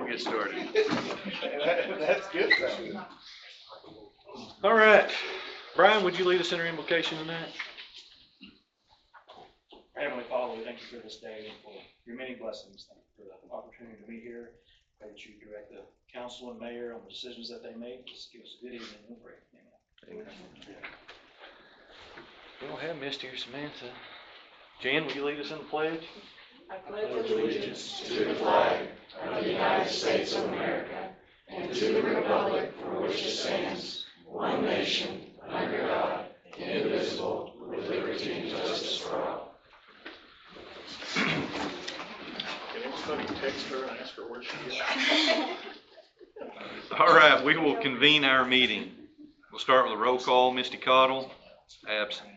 get started. That's good. All right. Brian, would you lead us in our invocation on that? Heavenly Father, we thank you for this day and for your many blessings. Thank you for the opportunity to be here. Pray that you direct the council and mayor on the decisions that they make. Just give us a good evening and we'll pray. Amen. We don't have Misty or Samantha. Jan, will you lead us in the pledge? I pledge allegiance to the flag of the United States of America and to the republic for which it stands, one nation, under God, indivisible, with liberty and justice for all. Can anybody text her and ask her where she is? All right, we will convene our meeting. We'll start with a roll call. Misty Cottle, absent.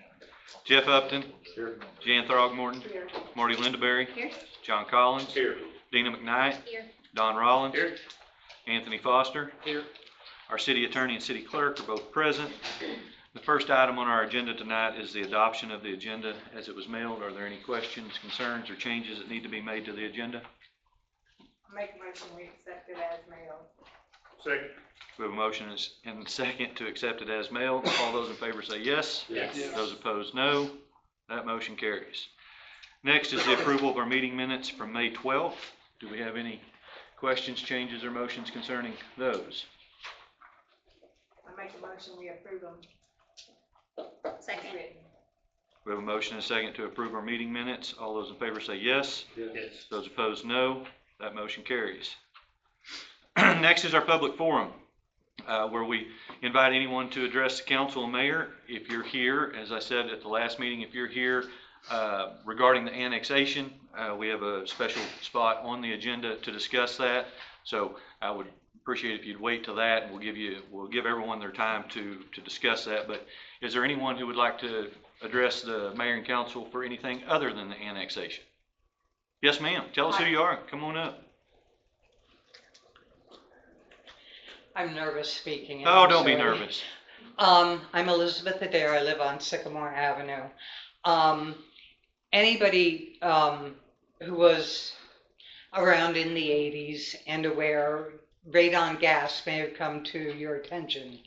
Jeff Upton. Here. Jan Throgmorton. Here. Marty Lindaberry. Here. John Collins. Here. Dina McKnight. Here. Don Rollins. Here. Anthony Foster. Here. Our city attorney and city clerk are both present. The first item on our agenda tonight is the adoption of the agenda as it was mailed. Are there any questions, concerns, or changes that need to be made to the agenda? I make a motion we accept it as mailed. Second. We have a motion and a second to accept it as mailed. All those in favor say yes. Yes. Those opposed, no. That motion carries. Next is the approval of our meeting minutes from May 12th. Do we have any questions, changes, or motions concerning those? I make a motion we approve them. Second. We have a motion and a second to approve our meeting minutes. All those in favor say yes. Yes. Those opposed, no. That motion carries. Next is our public forum, where we invite anyone to address the council and mayor. If you're here, as I said at the last meeting, if you're here regarding the annexation, we have a special spot on the agenda to discuss that. So I would appreciate if you'd wait till that, and we'll give everyone their time to discuss that. But is there anyone who would like to address the mayor and council for anything other than the annexation? Yes, ma'am. Tell us who you are. Come on up. I'm nervous speaking. Oh, I'm don't be sorry. nervous. I'm Elizabeth Adair. I live on Sycamore Avenue. Anybody who was around in the 80s and aware, radon gas may have come to your attention.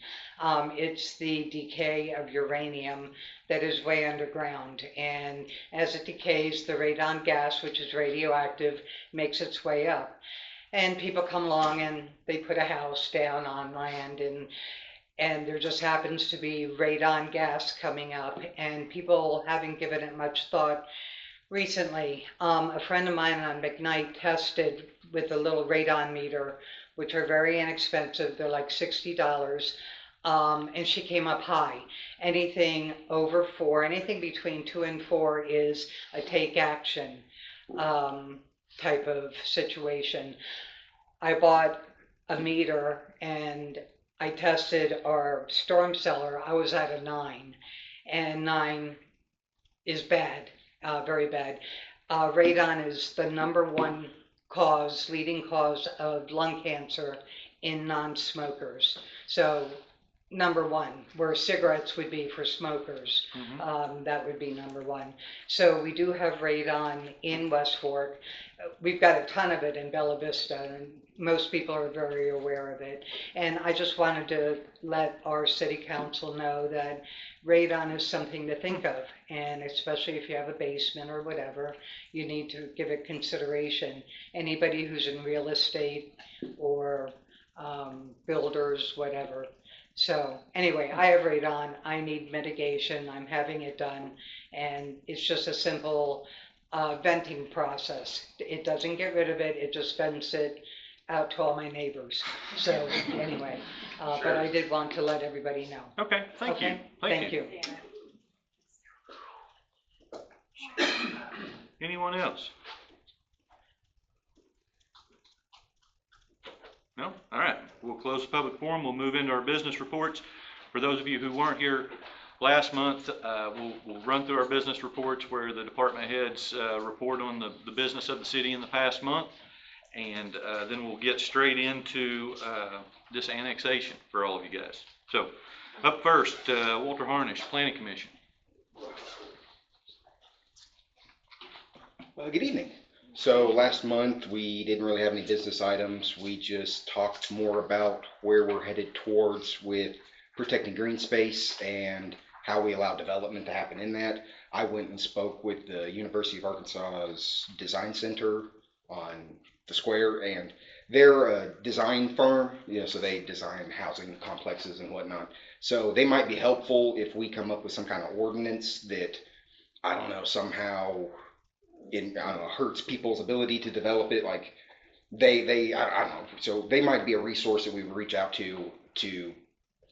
It's the decay of uranium that is way underground, and as it decays, the radon gas, which is radioactive, makes its way up. And people come along and they put a house down on land, and there just happens to be radon gas coming up, and people haven't given it much thought recently. A friend of mine on McKnight tested with a little radon meter, which are very inexpensive. They're like $60. And she came up high. Anything over 4, anything between 2 and 4 is a take action type of situation. I bought a meter and I tested our storm cellar. I was at a 9, and 9 is bad, very bad. Radon is the #1 leading cause of lung cancer in non-smokers. So #1, where cigarettes would be for smokers, that would be #1. So we do have radon in West Fork. We've got a ton of it in Bella Vista, and most people are very aware of it. And I just wanted to let our city council know that radon is something to think of, and especially if you have a basement or whatever, you need to give it consideration. Anybody who's in real estate or builders, whatever. So anyway, I have radon. I need mitigation. I'm having it done, and it's just a simple venting process. It doesn't get rid of it. It just vents it out to all my neighbors. So anyway, but I did want to let everybody know. Okay, thank you. Thank you. Anyone else? No? All right. We'll close the public forum. We'll move into our business reports. For those of you who weren't here last month, we'll run through our business reports where the department heads report on the business of the city in the past month. And then we'll get straight into this annexation for all of you guys. So up first, Walter Harnish, Planning Commission. Well, good evening. So last month, we didn't really have any business items. We just talked more about where we're headed towards with protecting green space and how we allow development to happen in that. I went and spoke with the University of Arkansas's Design Center on the square, and they're a design firm, so they design housing complexes and whatnot. So they might be helpful if we come up with some kind of ordinance that, I don't know, somehow hurts people's ability to develop it. Like I don't know. So they might be a resource that we would reach out to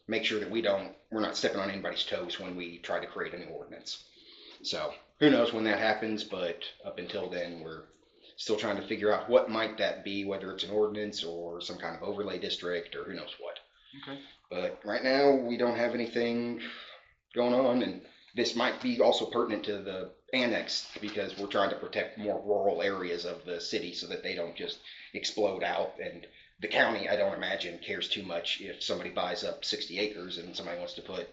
make sure that we're not stepping on anybody's toes when we try to create a new ordinance. So who knows when that happens, but up until then, we're still trying to figure out what might that be, whether it's an ordinance or some kind of overlay district or who knows what. Okay. But right now, we don't have anything going on, and this might be also pertinent to the annex because we're trying to protect more rural areas of the city so that they don't just explode out. And the county, I don't imagine, cares too much if somebody buys up 60 acres and somebody wants to put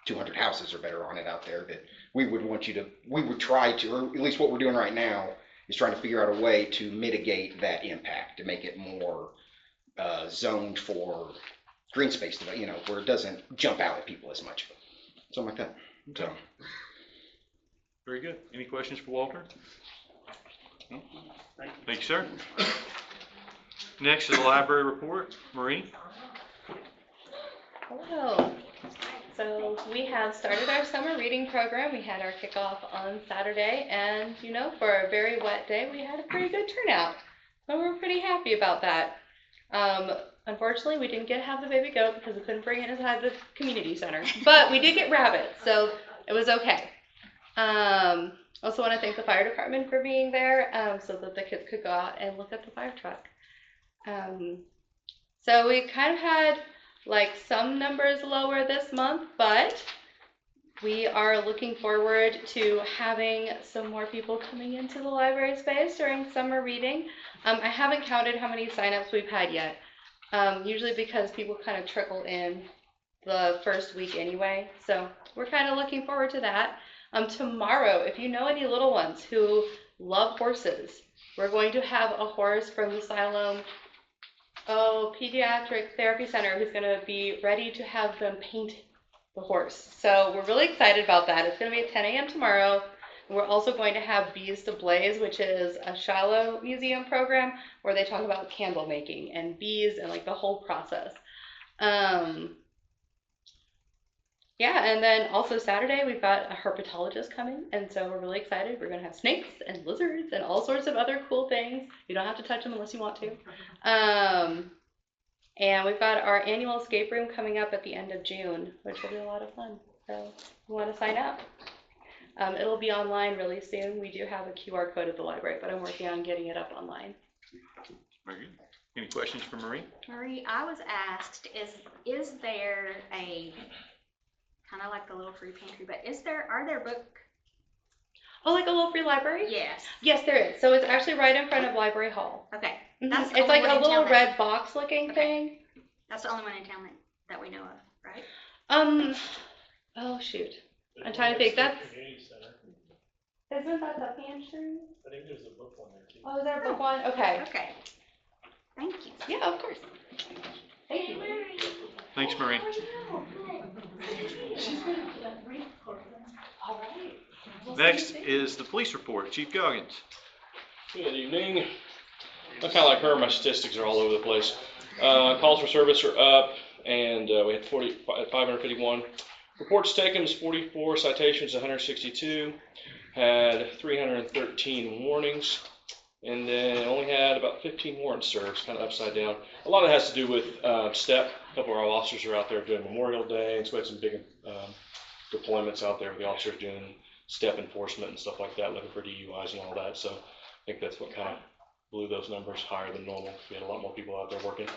200 houses or better on it out there. That we would try to, or at least what we're doing right now is trying to figure out a way to mitigate that impact, to make it more zoned for green space, where it doesn't jump out at people as much. Something like that. So. Very good. Any questions for Walter? No? Thank you, sir. Next is the library report. Marie? Hello. So we have started our summer reading program. We had our kickoff on Saturday, and for a very wet day, we had a pretty good turnout. So we're pretty happy about that. Unfortunately, we didn't get to have the baby goat because we couldn't bring it inside the community center, but we did get rabbits, so it was okay. Also want to thank the fire department for being there, so that the kids could go out and look at the fire truck. So we kind of had some numbers lower this month, but we are looking forward to having some more people coming into the library space during summer reading. I haven't counted how many signups we've had yet, usually because people kind of trickle in the first week anyway, so we're kind of looking forward to that. Tomorrow, if you know any little ones who love horses, we're going to have a horse from the Siloam Pediatric Therapy Center who's going to be ready to have them paint the horse. So we're really excited about that. It's going to be at 10 a.m. tomorrow. We're also going to have Bees to Blaze, which is a Shiloh Museum program where they talk about candle making and bees and the whole process. Yeah, and then also Saturday we've got a herpetologist coming, and so we're really excited. We're going to have snakes and lizards and all sorts of other cool things. You don't have to touch them unless you want to. And we've got our annual escape room coming up at the end of June, which will be a lot of fun. So if you want to sign up, it'll be online really soon. We do have a QR code at the library, but I'm working on getting it up online. Very good. Any questions for Marie? Marie, I was asked, is there a kind of like the little free pantry, but are there book? Oh, like a little free library? Yes. Yes, there is. So it's actually right in front of Library Hall. Okay. That's it's like a little red box looking thing. That's the only one in town that we know of, right? Oh shoot. I'm trying to think. That's. Community center. Isn't that the pantry? I think there's a book one there too. Oh, is there a book one? Okay. Okay. Thank you. Yeah, of course. Thank you. Thanks, Marie. Next is the police report. Chief Goggins. Good evening. I'm kind of like her. My statistics are all over the place. Calls for service are up, and we had 551. Reports taken was 44, citations 162, had 313 warnings, and then only had about 15 warrants served, kind of upside down. A lot of it has to do with STEP. A couple of our officers are out there doing Memorial Day, and so we had some big deployments out there with the officers doing STEP enforcement and stuff like that, looking for DUIs and all that. So I think that's what kind of blew those numbers higher than normal. We had a lot more people out there working.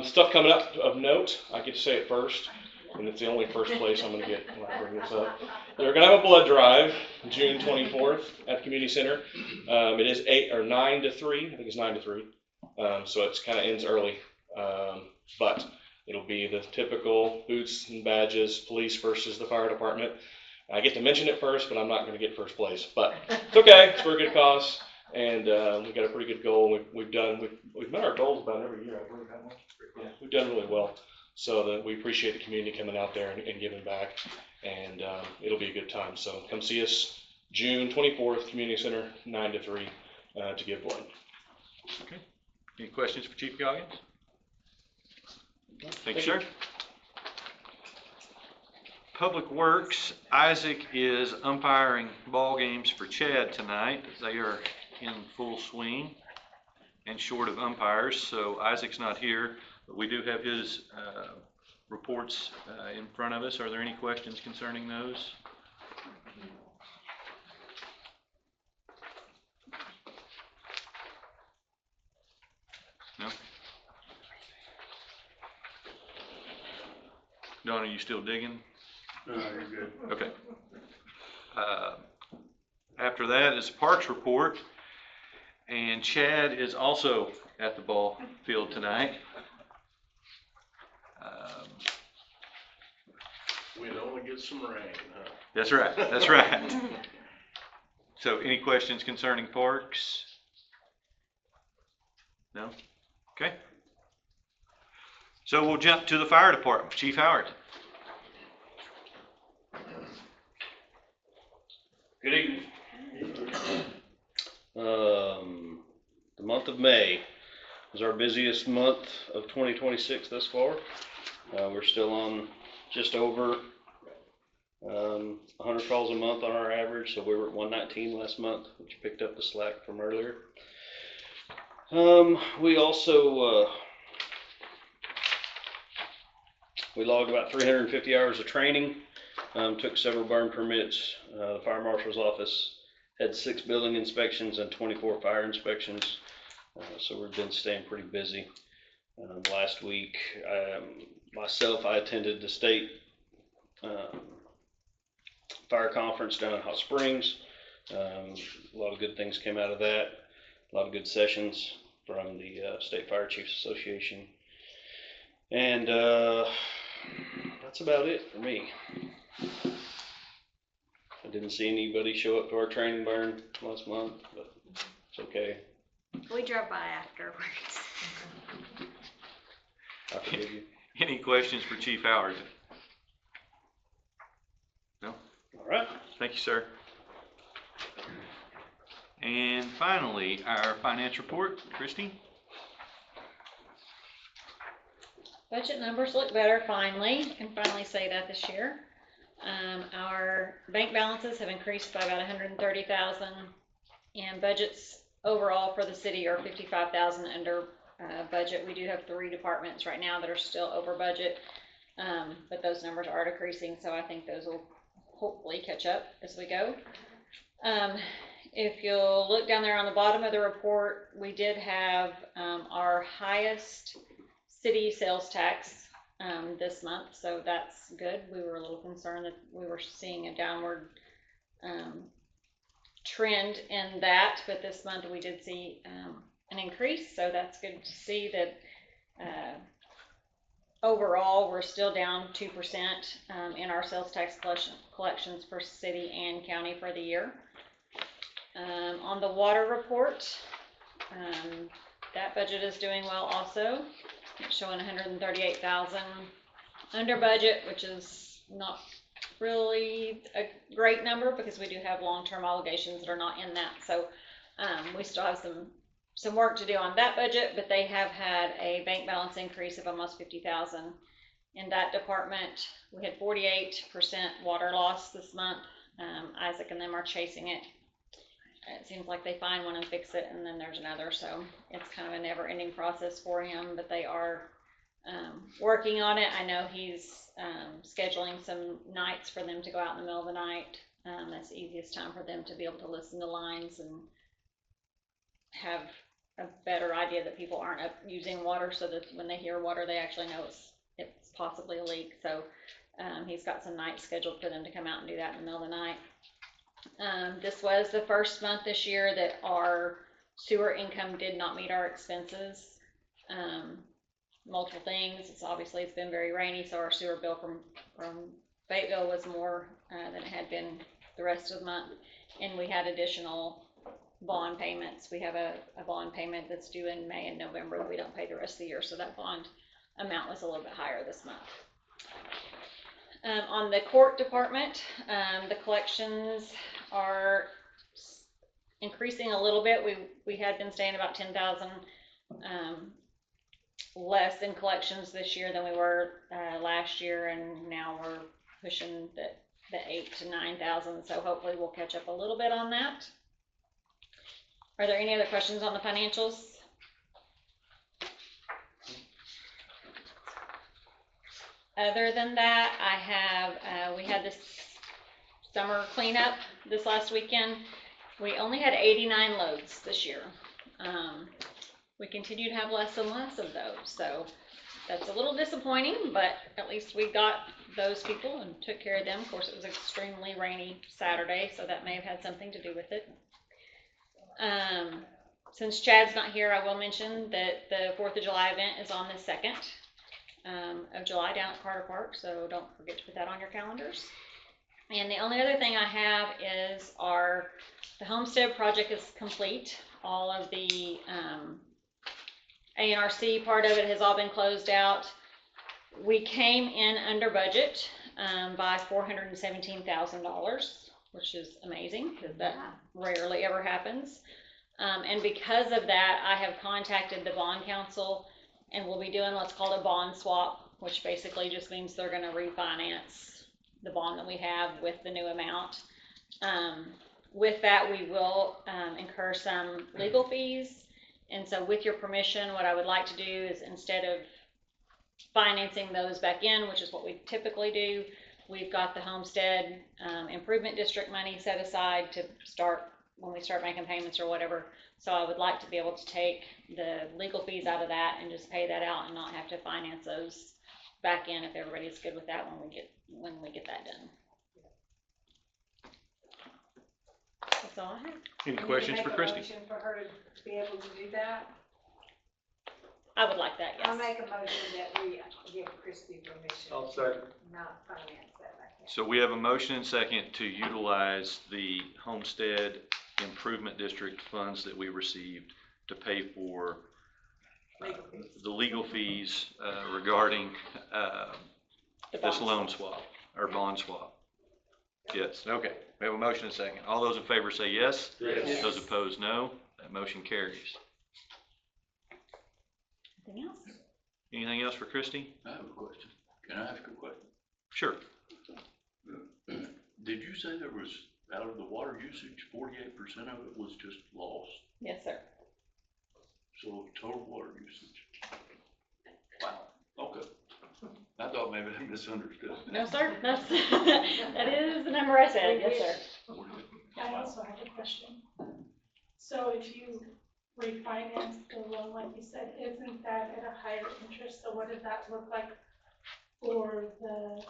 Stuff coming up of note, I get to say it first, and it's the only first place I'm going to get when I bring this up. They're going to have a blood drive June 24th at the community center. It is 9 to 3. I think it's 9 to 3. So it's kind of ends early, but it'll be the typical boots and badges, police versus the fire department. I get to mention it first, but I'm not going to get first place. But it's okay. It's for a good cause. And we've got a pretty good goal. We've met our goals about every year, I believe, haven't we? Yeah, we've done really well. So that we appreciate the community coming out there and giving back, and it'll be a good time. So come see us June 24th, Community Center, 9 to 3, to give blood. Okay. Any questions for Chief Goggins? Thank you, sir. Public Works, Isaac is umpiring ball games for Chad tonight. They are in full swing and short of umpires, so Isaac's not here, but we do have his reports in front of us. Are there any questions concerning those? No? Don, are you still digging? No, you're good. Okay. After that is Parks report, and Chad is also at the ball field tonight. We'd only get some rain, huh? That's right, that's right. So any questions concerning Parks? No? Okay. So we'll jump to the fire department. Chief Howard. Good evening. The month of May was our busiest month of 2026 thus far. We're still on just over 100 calls a month on our average, so we were at 119 last month, which picked up the slack from earlier. We also we logged about 350 hours of training. Took several burn permits. The fire marshal's office had 6 building inspections and 24 fire inspections. So we've been staying pretty busy. Last week, I attended the state fire conference down in Hot Springs. A lot of good things came out of that. A lot of good sessions from the State Fire Chiefs Association. And that's about it for me. I didn't see anybody show up to our training burn last month, but it's okay. We drove by afterwards. I forgive you. Any questions for Chief Howard? No? All right. Thank you, sir. And finally, our finance report. Christie? Budget numbers look better finally. Can finally say that this year. Our bank balances have increased by about 130,000, and budgets overall for the city are 55,000 under budget. We do have 3 departments right now that are still over budget, but those numbers are decreasing, so I think those will hopefully catch up as we go. If you'll look down there on the bottom of the report, we did have our highest city sales tax this month, so that's good. We were a little concerned that we were seeing a downward trend in that, but this month we did see an increase, so that's good to see that overall we're still down 2% in our sales tax collections for city and county for the year. On the water report, that budget is doing well also. It's showing 138,000 under budget, which is not really a great number because we do have long-term obligations that are not in that. So we still have some work to do on that budget, but they have had a bank balance increase of almost 50,000 in that department. We had 48% water loss this month. Isaac and them are chasing it. It seems like they find one and fix it, and then there's another, so it's kind of a never-ending process for him, but they are working on it. I know he's scheduling some nights for them to go out in the middle of the night. That's the easiest time for them to be able to listen to lines and have a better idea that people aren't using water, so that when they hear water, they actually know it's possibly a leak. So he's got some nights scheduled for them to come out and do that in the middle of the night. This was the first month this year that our sewer income did not meet our expenses. Multiple things. It's been very rainy, so our sewer bill from Bateville was more than it had been the rest of the month, and we had additional bond payments. We have a bond payment that's due in May and November that we don't pay the rest of the year, so that bond amount was a little bit higher this month. On the court department, the collections are increasing a little bit. We had been staying about 10,000 less in collections this year than we were last year, and now we're pushing the 8,000 to 9,000. So hopefully we'll catch up a little bit on that. Are there any other questions on the financials? Other than that, I have, we had this summer cleanup this last weekend. We only had 89 loads this year. We continue to have less and less of those, so that's a little disappointing, but at least we got those people and took care of them. Of course, it was an extremely rainy Saturday, so that may have had something to do with it. Since Chad's not here, I will mention that the 4th of July event is on the 2nd of July down at Carter Park, so don't forget to put that on your calendars. And the only other thing I have is the homestead project is complete. All of the A&RC part of it has all been closed out. We came in under budget by $417,000, which is amazing because that rarely ever happens. And because of that, I have contacted the bond council, and we'll be doing what's called a bond swap, which basically just means they're going to refinance the bond that we have with the new amount. With that, we will incur some legal fees. And so with your permission, what I would like to do is, instead of financing those back in, which is what we typically do, we've got the Homestead Improvement District money set aside to start when we start making payments or whatever. So I would like to be able to take the legal fees out of that and just pay that out and not have to finance those back in, if everybody's good with that when we get that done. That's all I have. Any questions for Christie? Motion for her to be able to do that? I would like that, yes. I'll make a motion that we give Christie permission I'll to second. not finance that back in. So we have a motion and second to utilize the Homestead Improvement District funds that we received to pay for the legal fees regarding this loan swap or bond swap. Yes, okay. We have a motion and second. All those in favor say yes. Yes. Those opposed, no. That motion carries. Anything else? Anything else for Christie? I have a question. Can I ask a question? Sure. Did you say there was, out of the water usage, 48% of it was just lost? Yes, sir. So total water usage. Wow, okay. I thought maybe I misunderstood. No, sir. That is the number I said. Yes, sir. I also have a question. So if you refinance the loan, like you said, isn't that at a higher interest? So what does that look like for the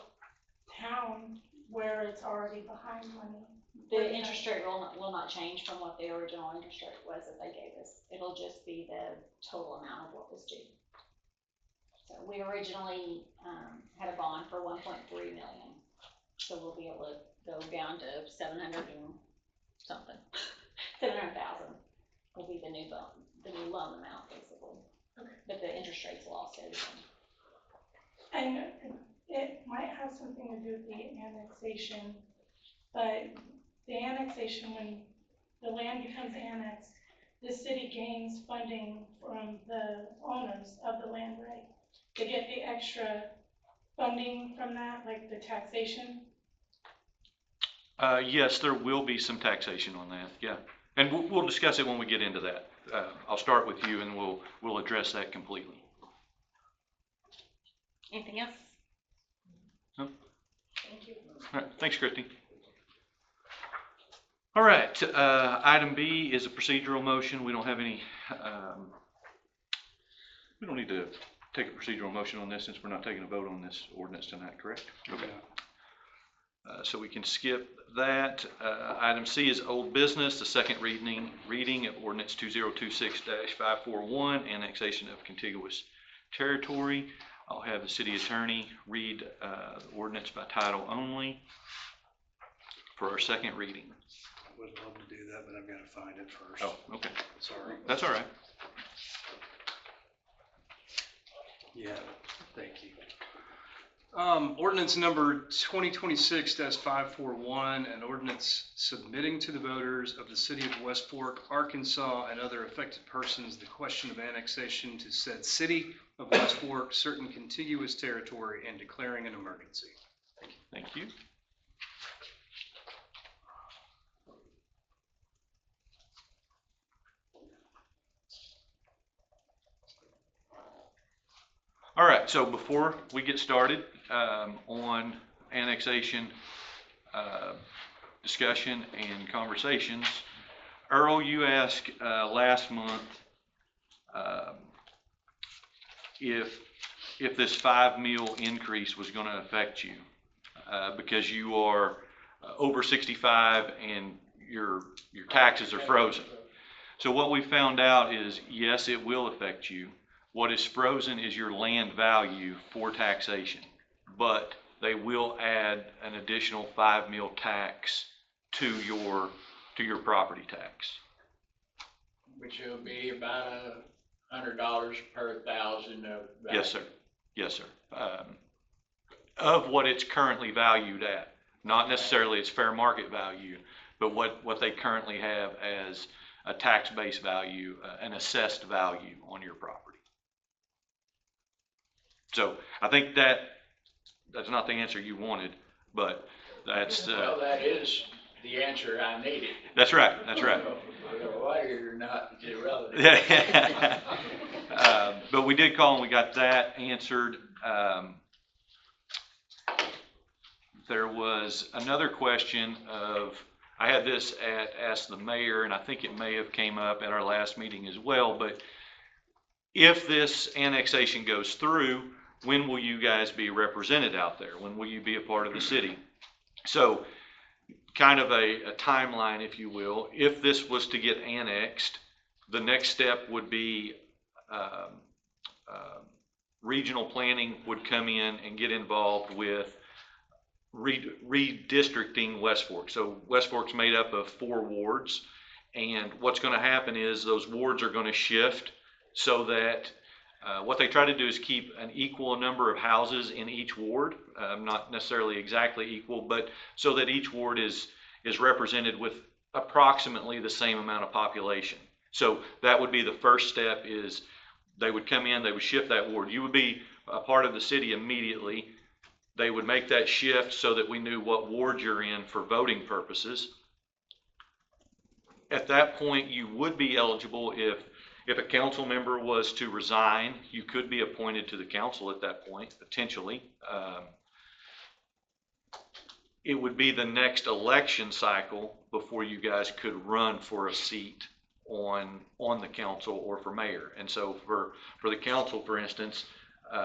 town where it's already behind money? The interest rate will not change from what the original interest rate was that they gave us. It'll just be the total amount of what was due. So we originally had a bond for 1.3 million. So we'll be able to go down to 700 and something. 700,000 will be the new loan amount basically. Okay. But the interest rates will all stay the same. And it might have something to do with the annexation, but the annexation, when the land becomes annexed, the city gains funding from the owners of the land, right? They get the extra funding from that, like the taxation? Yes, there will be some taxation on that, yeah. And we'll discuss it when we get into that. I'll start with you and we'll address that completely. Anything else? No? Thank you. All right, thanks, Christie. All right, item B is a procedural motion. We don't have any, we don't need to take a procedural motion on this since we're not taking a vote on this ordinance tonight, correct? Okay. So we can skip that. Item C is old business, the second reading of ordinance 2026-541, annexation of contiguous territory. I'll have the city attorney read the ordinance by title only for our second reading. would love to do that, but I've got to find it first. Oh, okay. Sorry. That's all right. Yeah, thank you. Ordinance number 2026-541, an ordinance submitting to the voters of the city of West Fork, Arkansas, and other affected persons the question of annexation to said city of West Fork, certain contiguous territory, and declaring an emergency. Thank you. All right, so before we get started on annexation discussion and conversations, Earl, you asked last month if this 5 meal increase was going to affect you because you are over 65 and your taxes are frozen. So what we found out is, yes, it will affect you. What is frozen is your land value for taxation, but they will add an additional 5 meal tax to your property tax. Which will be about $100 per 1,000 of value. Yes, sir. Yes, sir. Of what it's currently valued at, not necessarily its fair market value, but what they currently have as a tax-based value, an assessed value on your property. So I think that's not the answer you wanted, but that's well, that is the answer I needed. That's right. That's right. Whether or not is irrelevant. But we did call and we got that answered. There was another question of, I had this asked the mayor, and I think it may have came up at our last meeting as well, but if this annexation goes through, when will you guys be represented out there? When will you be a part of the city? So kind of a timeline, if you will. If this was to get annexed, the next step would be regional planning would come in and get involved with redistricting West Fork. So West Fork's made up of 4 wards, and what's going to happen is those wards are going to shift so that what they try to do is keep an equal number of houses in each ward, not necessarily exactly equal, but so that each ward is represented with approximately the same amount of population. So that would be the first step, is they would come in, they would shift that ward. You would be a part of the city immediately. They would make that shift so that we knew what ward you're in for voting purposes. At that point, you would be eligible if a council member was to resign, you could be appointed to the council at that point, potentially. It would be the next election cycle before you guys could run for a seat on the council or for mayor. And so for the council, for instance,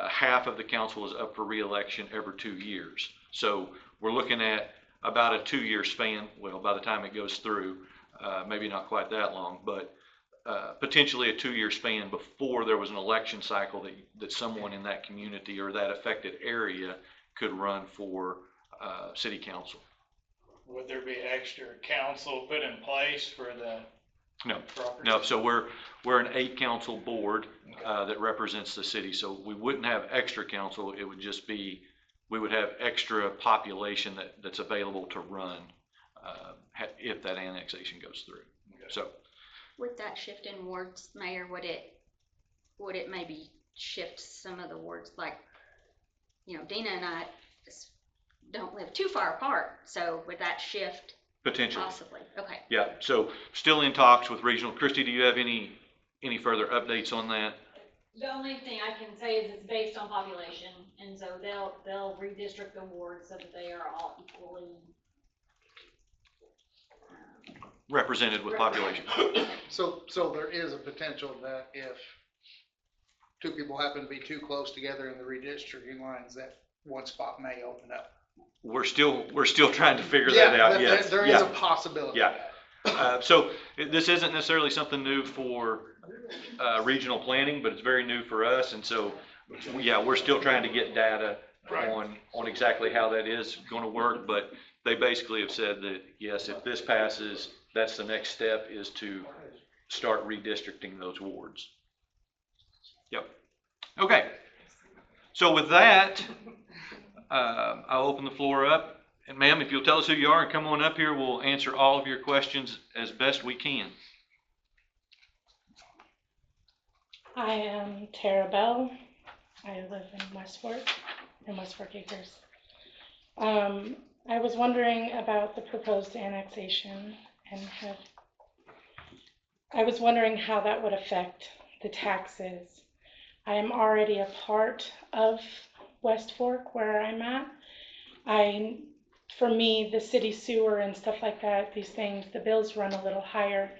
half of the council is up for re-election every 2 years. So we're looking at about a 2-year span. Well, by the time it goes through, maybe not quite that long, but potentially a 2-year span before there was an election cycle that someone in that community or that affected area could run for city council. Would there be extra council put in place for the property? No. So we're an 8 council board that represents the city. So we wouldn't have extra council. It would just be, we would have extra population that's available to run if that annexation goes through. Okay. So. With that shift in wards, Mayor, would it maybe shift some of the wards? Like, Dina and I don't live too far apart, so would that shift? Potentially. Possibly. Okay. Yeah. So still in talks with regional. Christy, do you have any further updates on that? The only thing I can say is it's based on population, and so they'll redistrict the wards so that they are all equally represented with population. So there is a potential that if 2 people happen to be too close together in the redistricting lines, that one spot may open up. We're still trying to figure that out. Yes. There is a possibility. Yeah. So this isn't necessarily something new for regional planning, but it's very new for us. And so, we're still trying to get data on exactly how that is going to work. But they basically have said that, yes, if this passes, that's the next step, is to start redistricting those wards. Yep. Okay. So with that, I'll open the floor up. And ma'am, if you'll tell us who you are and come on up here, we'll answer all of your questions as best we can. I am Tara Bell. I live in West Fork Acres. I was wondering about the proposed annexation and I was wondering how that would affect the taxes. I am already a part of West Fork where I'm at. For me, the city sewer and stuff like that, these things, the bills run a little higher.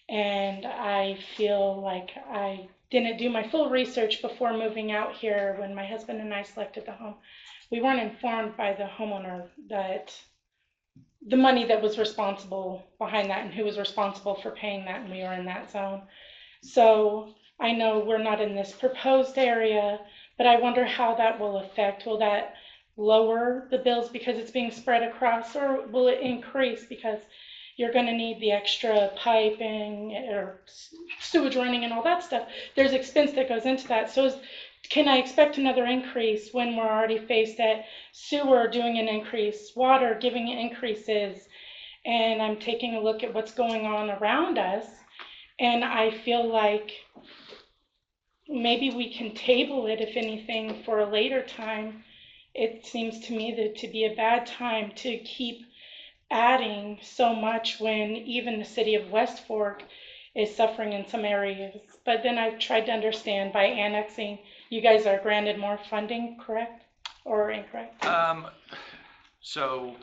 And I feel like I didn't do my full research before moving out here. When my husband and I selected the home, we weren't informed by the homeowner that the money that was responsible behind that and who was responsible for paying that, and we were in that zone. So I know we're not in this proposed area, but I wonder how that will affect. Will that lower the bills because it's being spread across, or will it increase because you're going to need the extra piping or sewage running and all that stuff? There's expense that goes into that. So can I expect another increase when we're already faced at sewer doing an increase, water giving increases, and I'm taking a look at what's going on around us, and I feel like maybe we can table it, if anything, for a later time. It seems to me that to be a bad time to keep adding so much when even the city of West Fork is suffering in some areas. But then I've tried to understand, by annexing, you guys are granted more funding, correct or incorrect? So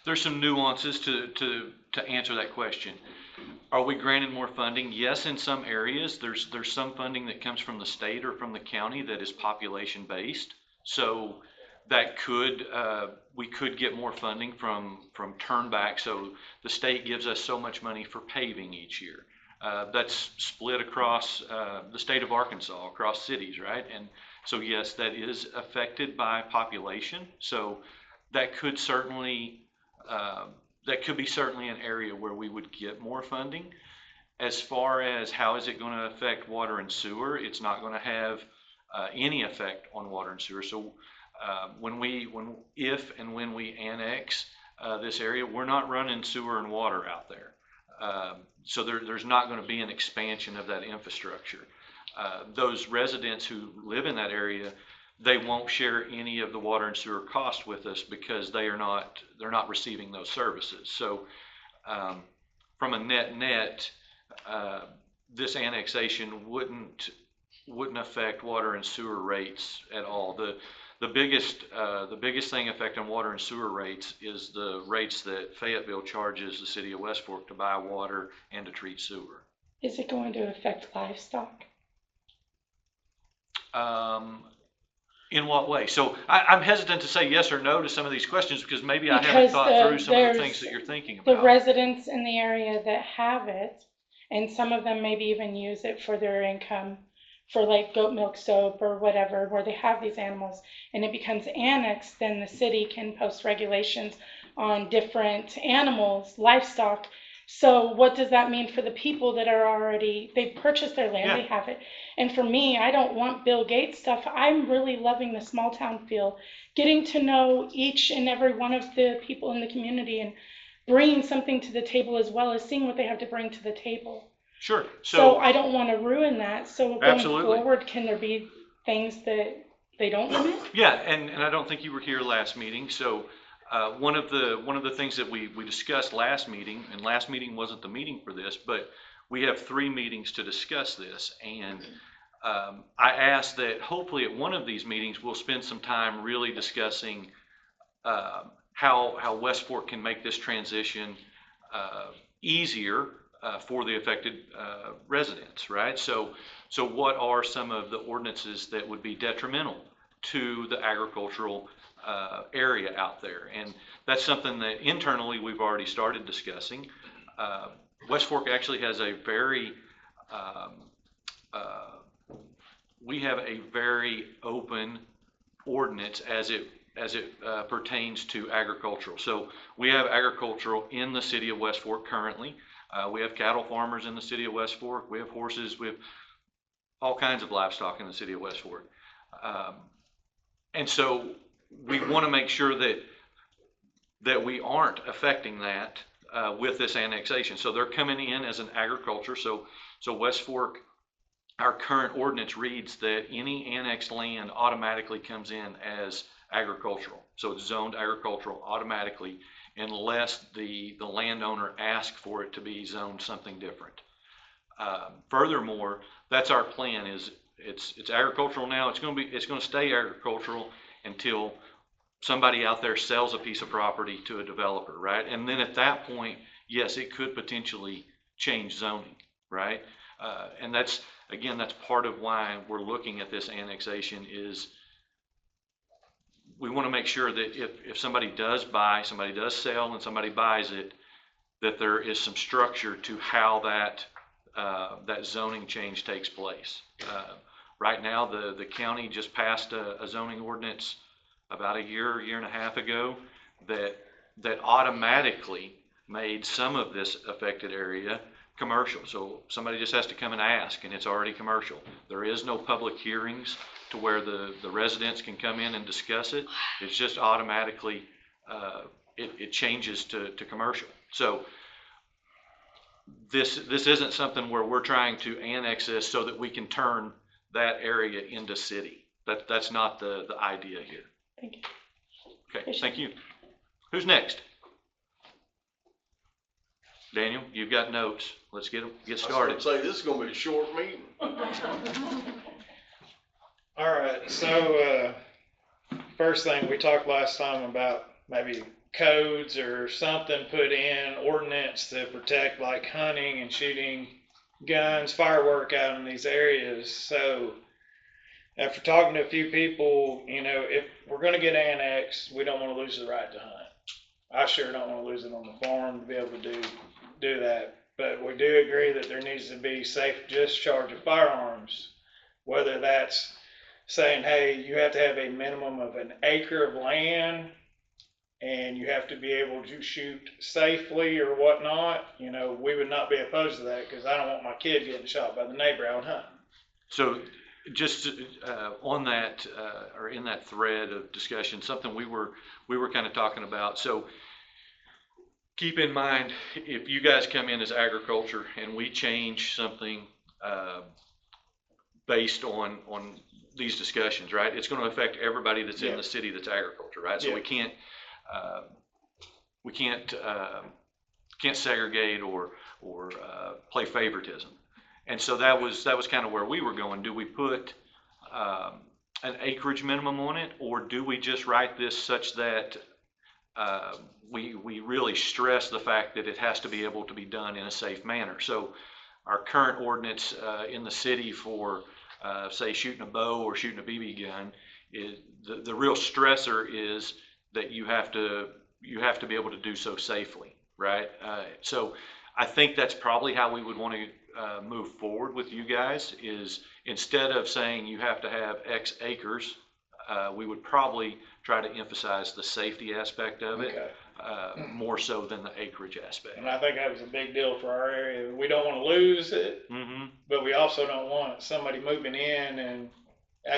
there's some nuances to answer that question. Are we granted more funding? Yes, in some areas. There's some funding that comes from the state or from the county that is population based. So that we could get more funding from turnback. So the state gives us so much money for paving each year. That's split across the state of Arkansas, across cities, right? And so yes, that is affected by population. So that could certainly be certainly an area where we would get more funding. As far as how is it going to affect water and sewer, it's not going to have any effect on water and sewer. So if and when we annex this area, we're not running sewer and water out there. So there's not going to be an expansion of that infrastructure. Those residents who live in that area, they won't share any of the water and sewer costs with us because they're not receiving those services. So from a net, this annexation wouldn't affect water and sewer rates at all. The biggest thing affecting water and sewer rates is the rates that Fayetteville charges the city of West Fork to buy water and to treat sewer. Is it going to affect livestock? In what way? So I'm hesitant to say yes or no to some of these questions because maybe I haven't thought through some of the things that you're thinking about. The residents in the area that have it, and some of them maybe even use it for their income, for like goat milk soap or whatever, where they have these animals, and it becomes annexed, then the city can post regulations on different animals, livestock. So what does that mean for the people that are already, they purchased their land, they have it. And for me, I don't want Bill Gates stuff. I'm really loving the small town feel, getting to know each and every one of the people in the community and bringing something to the table, as well as seeing what they have to bring to the table. Sure. So I don't want to ruin that. So going absolutely. forward, can there be things that they don't limit? Yeah, and I don't think you were here last meeting. So one of the things that we discussed last meeting, and last meeting wasn't the meeting for this, but we have 3 meetings to discuss this. And I asked that hopefully at one of these meetings we'll spend some time really discussing how West Fork can make this transition easier for the affected residents, right? So what are some of the ordinances that would be detrimental to the agricultural area out there? And that's something that internally we've already started discussing. West Fork actually has a very we have a very open ordinance as it pertains to agricultural. So we have agricultural in the city of West Fork currently. We have cattle farmers in the city of West Fork. We have horses. We have all kinds of livestock in the city of West Fork. And so we want to make sure that we aren't affecting that with this annexation. So they're coming in as an agriculture. So West Fork, our current ordinance reads that any annexed land automatically comes in as agricultural. So it's zoned agricultural automatically unless the landowner asks for it to be zoned something different. Furthermore, that's our plan. Is it's agricultural now. It's going to stay agricultural until somebody out there sells a piece of property to a developer, right? And then at that point, yes, it could potentially change zoning, right? And that's part of why we're looking at this annexation. Is we want to make sure that if somebody does sell and somebody buys it, that there is some structure to how that zoning change takes place. Right now, the county just passed a zoning ordinance about a year and a half ago that automatically made some of this affected area commercial. So somebody just has to come and ask, and it's already commercial. There is no public hearings to where the residents can come in and discuss it. It's just automatically, it changes to commercial. So this isn't something where we're trying to annex this so that we can turn that area into city. That's not the idea here. Thank you. Okay, thank you. Who's next? Daniel, you've got notes. Let's get started. I was gonna say, this is gonna be a short meeting. All right, so, first thing, we talked last time about maybe codes or something put in ordinance to protect like hunting and shooting guns, firework out in these areas. So after talking to a few people, if we're gonna get annexed, we don't wanna lose the right to hunt. I sure don't wanna lose it on the farm to be able to do that. But we do agree that there needs to be safe discharge of firearms, whether that's saying, hey, you have to have a minimum of an acre of land and you have to be able to shoot safely or whatnot. We would not be opposed to that because I don't want my kid getting shot by the neighbor out hunting. So just on that, or in that thread of discussion, something we were kind of talking about. So keep in mind, if you guys come in as agriculture and we change something based on these discussions, right? It's going to affect everybody that's in the city that's agriculture, right? So we can't segregate or play favoritism. And so that was kind of where we were going. Do we put an acreage minimum on it, or do we just write this such that we really stress the fact that it has to be able to be done in a safe manner? So our current ordinance in the city for say shooting a bow or shooting a BB gun, is the real stressor is that you have to be able to do so safely, right? So I think that's probably how we would want to move forward with you guys. Is instead of saying you have to have X acres, we would probably try to emphasize the safety aspect of it. Okay. More so than the acreage aspect. And I think that was a big deal for our area. We don't want to lose it, but we also don't want somebody moving in and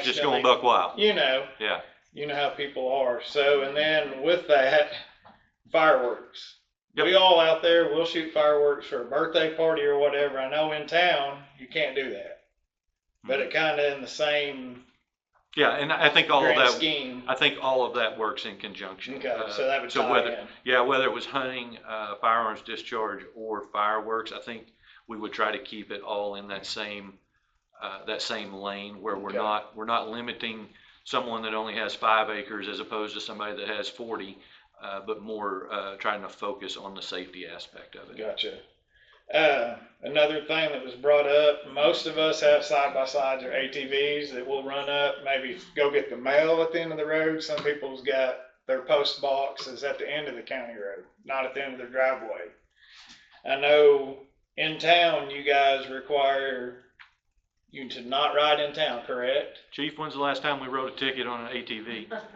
just going buck wild. Yeah. You know how people are. So, and then with that, fireworks. We all out there will shoot fireworks for a birthday party or whatever. I know in town you can't do that, but it kind of in the same. Yeah, and I think all of that. Scheme. I think all of that works in conjunction. Okay, so that would tie whether it was hunting, firearms discharge, or fireworks, I think we would try to keep it all in that same lane where we're not limiting someone that only has 5 acres as opposed to somebody that has 40, but more trying to focus on the safety aspect of it. Gotcha. Another thing that was brought up, most of us have side-by-sides or ATVs that will run up, maybe go get the mail at the end of the road. Some people's got their post boxes at the end of the county road, not at the end of their driveway. I know in town you guys require you to not ride in town, correct? Chief, when's the last time we wrote a ticket on an ATV? Not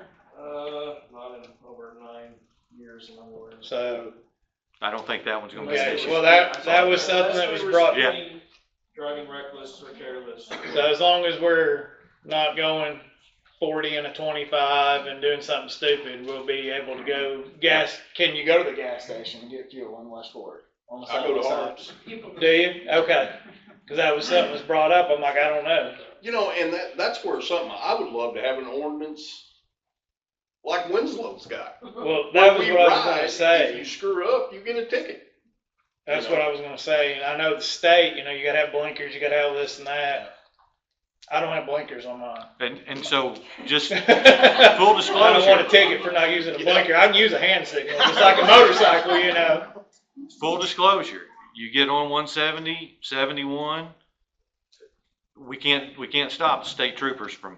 in over 9 years in other words. So I don't think that one's gonna be an Okay, issue. well, that was something that was brought, Yeah. Driving reckless or careless. so as long as we're not going 40 and a 25 and doing something stupid, we'll be able to go can you go to the gas station and get fuel in West Fork? On the I go to side? Harps. Do you? Okay. Cause that was something was brought up, I'm like, I don't know. You know, and that's where something, I would love to have an ordinance like Winslow's got. Well, that was When what we I was gonna ride, say. If you screw up, you get a ticket. That's what I was gonna say, and I know the state, you know, you gotta have blinkers, you gotta have this and that. I don't have blinkers on mine. And so, just full I don't disclosure. want a ticket for not using a blinker. I can use a hand signal, just like a motorcycle, you know. Full disclosure, you get on 170, 71, we can't stop the state troopers from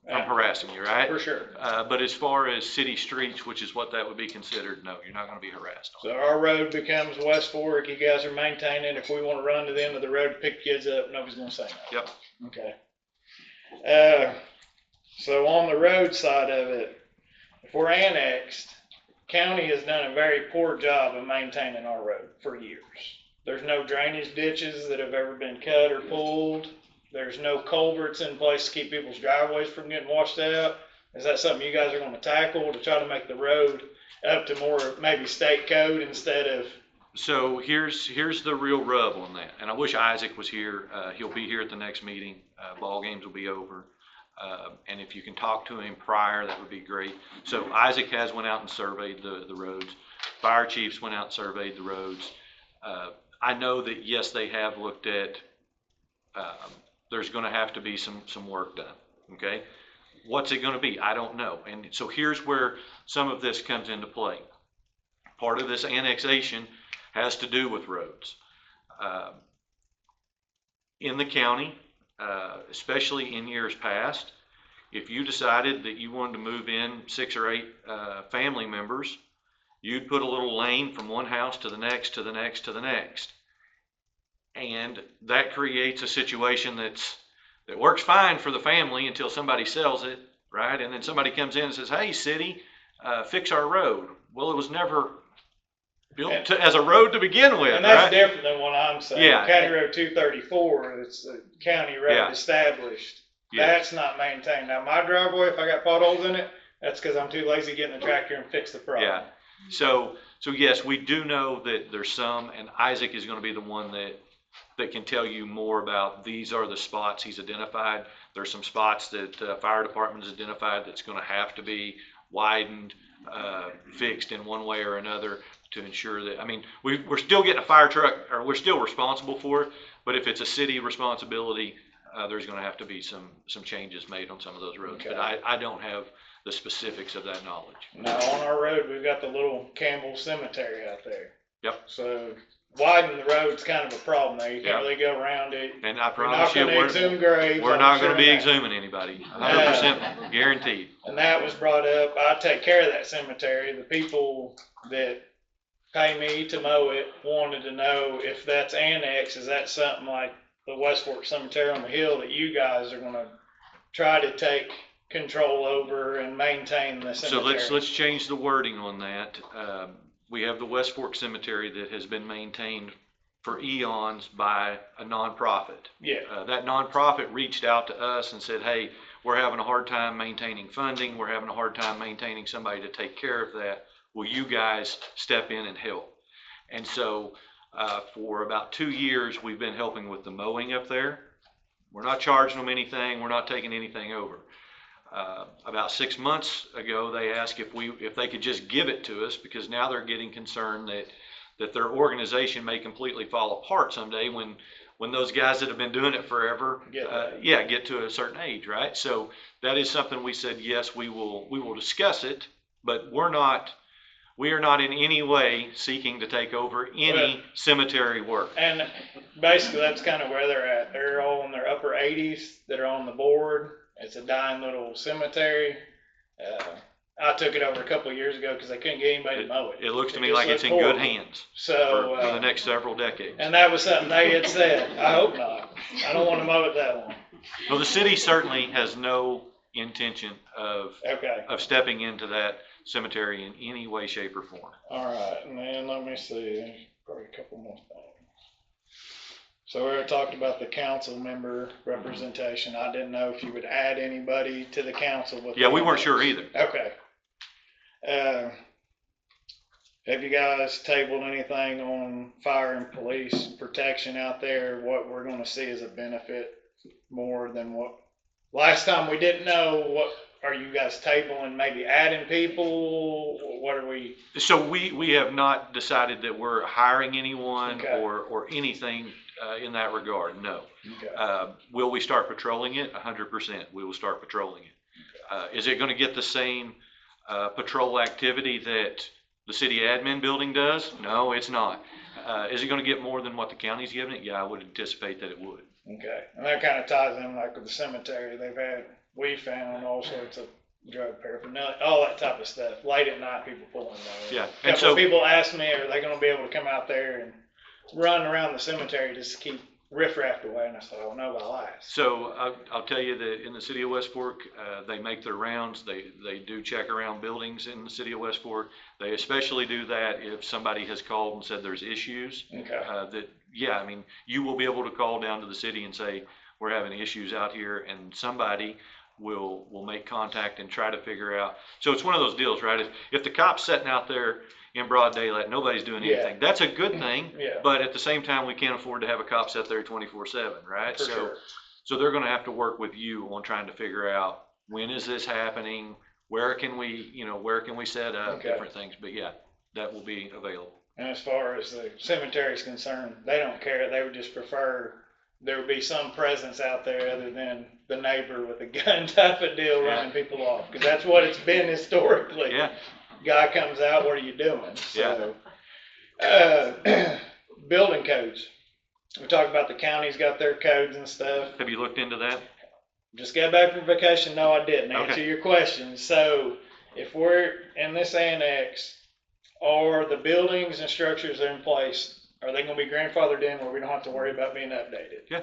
harassing you, right? For sure. But as far as city streets, which is what that would be considered, no, you're not gonna be harassed on. So our road becomes West Fork, you guys are maintaining, if we wanna run to the end of the road to pick kids up, nobody's gonna say no. Yep. Okay. So on the road side of it, if we're annexed, county has done a very poor job of maintaining our road for years. There's no drainage ditches that have ever been cut or pulled. There's no culverts in place to keep people's driveways from getting washed out. Is that something you guys are gonna tackle to try to make the road up to more maybe state code instead of? So here's the real rub on that, and I wish Isaac was here. He'll be here at the next meeting. Ball games will be over. And if you can talk to him prior, that would be great. So Isaac has went out and surveyed the roads. Fire chiefs went out and surveyed the roads. I know that, yes, they have looked at, there's gonna have to be some work done, okay? What's it gonna be? I don't know. And so here's where some of this comes into play. Part of this annexation has to do with roads. In the county, especially in years past, if you decided that you wanted to move in 6 or 8 family members, you'd put a little lane from one house to the next, to the next, to the next. And that creates a situation that works fine for the family until somebody sells it, right? And then somebody comes in and says, hey, city, fix our road. Well, it was never built as a road to begin with, And that's right? different than what I'm saying. Yeah. County Road 234, it's a county road Yeah. established. Yeah. That's not maintained. Now, my driveway, if I got potholes in it, that's because I'm too lazy to get in the tractor and fix the problem. Yeah. So yes, we do know that there's some, and Isaac is gonna be the one that can tell you more about, these are the spots he's identified. There's some spots that fire department has identified that's gonna have to be widened, fixed in one way or another to ensure that, I mean, we're still getting a fire truck, or we're still responsible for it, but if it's a city responsibility, there's gonna have to be some changes made on some of those roads. Okay. But I don't have the specifics of that knowledge. Now, on our road, we've got the little Campbell Cemetery out there. Yep. So widening the road's kind of a problem there. You can't Yeah. really go around it. And I You're not promise you, gonna exhume graves, we're I'm not sure gonna be of that. exhuming anybody, 100% guaranteed. And that was brought up. I take care of that cemetery. The people that pay me to mow it wanted to know if that's annexed, is that something like the West Fork Cemetery on the hill that you guys are gonna try to take control over and maintain the So cemetery? let's change the wording on that. We have the West Fork Cemetery that has been maintained for eons by a nonprofit. Yeah. That nonprofit reached out to us and said, hey, we're having a hard time maintaining funding. We're having a hard time maintaining somebody to take care of that. Will you guys step in and help? And so for about 2 years, we've been helping with the mowing up there. We're not charging them anything. We're not taking anything over. About 6 months ago, they asked if they could just give it to us, because now they're getting concerned that their organization may completely fall apart someday when those guys that have been doing it forever, get to a certain age, right? So that is something we said, yes, we will discuss it, but we are not in any way seeking to take over any cemetery work. And basically, that's kind of where they're at. They're all in their upper 80s that are on the board. It's a dying little cemetery. I took it over a couple of years ago because they couldn't get anybody to mow it. It looks to me just like it's looked in good horrible. hands So for the next several decades. and that was something they had said. I hope not. I don't want to mow it that long. Well, the city certainly has no intention of Okay. stepping into that. cemetery in any way, shape, or form. All right, and then let me see, probably a couple more things. So we already talked about the council member representation. I didn't know if you would add anybody to the council with. Yeah, we weren't sure either. Okay. Have you guys tabled anything on fire and police protection out there? What we're gonna see as a benefit more than what, last time we didn't know, what are you guys tabling, maybe adding people? What are we? So we have not decided that we're hiring anyone Okay. or anything in that regard, no. Okay. Will we start patrolling it? 100%, we will start patrolling it. Is it gonna get the same patrol activity that the city admin building does? No, it's not. Is it gonna get more than what the county's giving it? Yeah, I would anticipate that it would. Okay, and that kind of ties in like with the cemetery, we found all sorts of drug paraphernalia, all that type of stuff, late at night, people pulling those. Yeah, A and couple so, of people asked me, are they gonna be able to come out there and run around the cemetery just to keep riffraff away? And I said, I don't know about last. so I'll tell you that in the city of West Fork, they make their rounds, they do check around buildings in the city of West Fork. They especially do that if somebody has called and said there's issues. Okay. Yeah, I mean, you will be able to call down to the city and say, we're having issues out here, and somebody will make contact and try to figure out. So it's one of those deals, right? If the cop's sitting out there in broad daylight, nobody's doing anything, that's a good thing. Yeah. But at the same time, we can't afford to have a cop sit there 24/7, right? For sure. So they're gonna have to work with you on trying to figure out, when is this happening? Where can we set up, Okay. different things, but yeah, that will be available. And as far as the cemetery is concerned, they don't care, they would just prefer there would be some presence out there other than the neighbor with a gun type of deal running people off, because that's what it's been historically. Yeah. Guy comes out, what are you doing? So, building codes. We talked about the county's got their codes and stuff. Have you looked into that? Just got back from vacation. No, I didn't. Okay. Answer your question. So if we're in this annex, are the buildings and structures that are in place, are they gonna be grandfathered in where we don't have to worry about being updated? Yeah.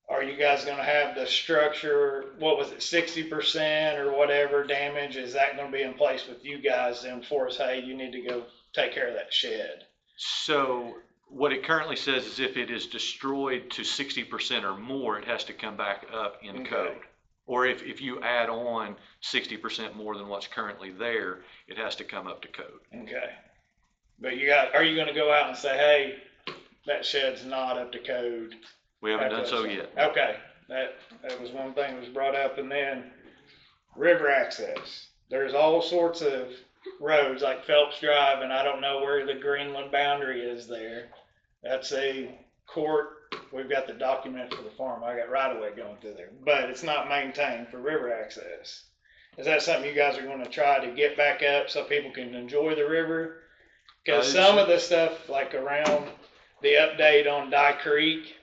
Are you guys gonna have the structure, what was it, 60% or whatever damage? Is that gonna be in place with you guys to enforce, hey, you need to go take care of that shed? So what it currently says is if it is destroyed to 60% or more, it has to come back up in Okay. code. Or if you add on 60% more than what's currently there, it has to come up to code. Okay. But are you gonna go out and say, hey, that shed's not up to code? We haven't done so yet. Okay, that was one thing that was brought up. And then river access. There's all sorts of roads like Phelps Drive, and I don't know where the Greenland boundary is there. That's a court. We've got the document for the farm. I got right of way going through there, but it's not maintained for river access. Is that something you guys are going to try to get back up so people can enjoy the river? Because some of the stuff, like around the update on Dye Creek,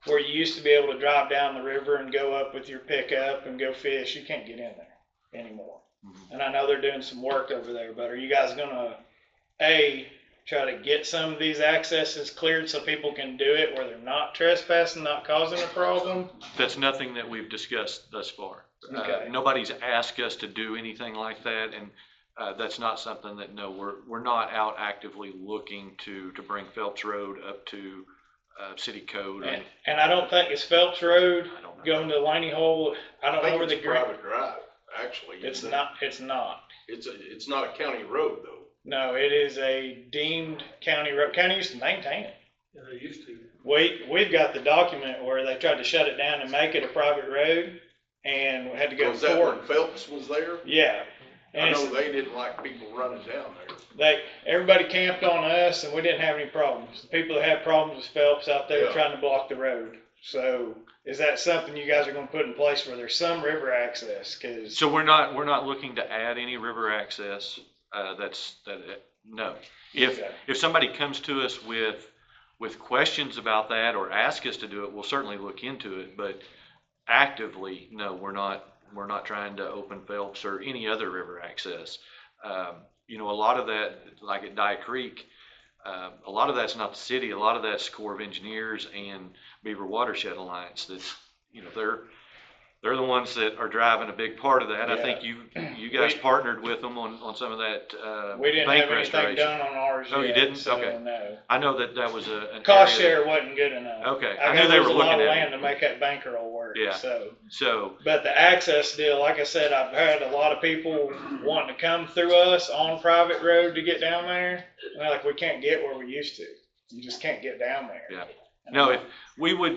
where you used to be able to drive down the river and go up with your pickup and go fish, you can't get in there anymore. And I know they're doing some work over there, but are you guys gonna, try to get some of these accesses cleared so people can do it where they're not trespassing, not causing a problem? That's nothing that we've discussed thus far. Okay. Nobody's asked us to do anything like that, and that's not something that, no, we're not out actively looking to bring Phelps Road up to city code. And I don't think it's Phelps Road going to Laney Hole. I don't know where the private drive, actually. It's not. It's not. It's not a county road though. No, it is a deemed county road. County used to maintain it. Yeah, they used to. We've got the document where they tried to shut it down and make it a private road, and we had to go Was to that court. when Phelps was there? Yeah. And I know it's- they didn't like people running down there. everybody camped on us, and we didn't have any problems. The people that had problems with Phelps out there Yeah. trying to block the road. So is that something you guys are going to put in place where there's some river access? Cause So we're not looking to add any river access. No. If somebody comes to us with questions about that or ask us to do it, we'll certainly look into it. But actively, no, we're not trying to open Phelps or any other river access. A lot of that, like at Dye Creek, a lot of that's not the city. A lot of that's Corps of Engineers and Beaver Watershed Alliance. That's, they're the ones that are driving a big part of that. I Yeah. think you guys partnered with them on some of that, We didn't bank have anything restoration. done on ours yet. Oh, you didn't? So, Okay. no. I know that was an Cost area share wasn't good enough. Okay, I I knew gotta they lose were a lot looking of at land to make that bankroll work, Yeah. so. So, But the access deal, like I said, I've had a lot of people wanting to come through us on private road to get down there. And they're like, we can't get where we used to. You just can't get down there. yeah. And No, I'm if we would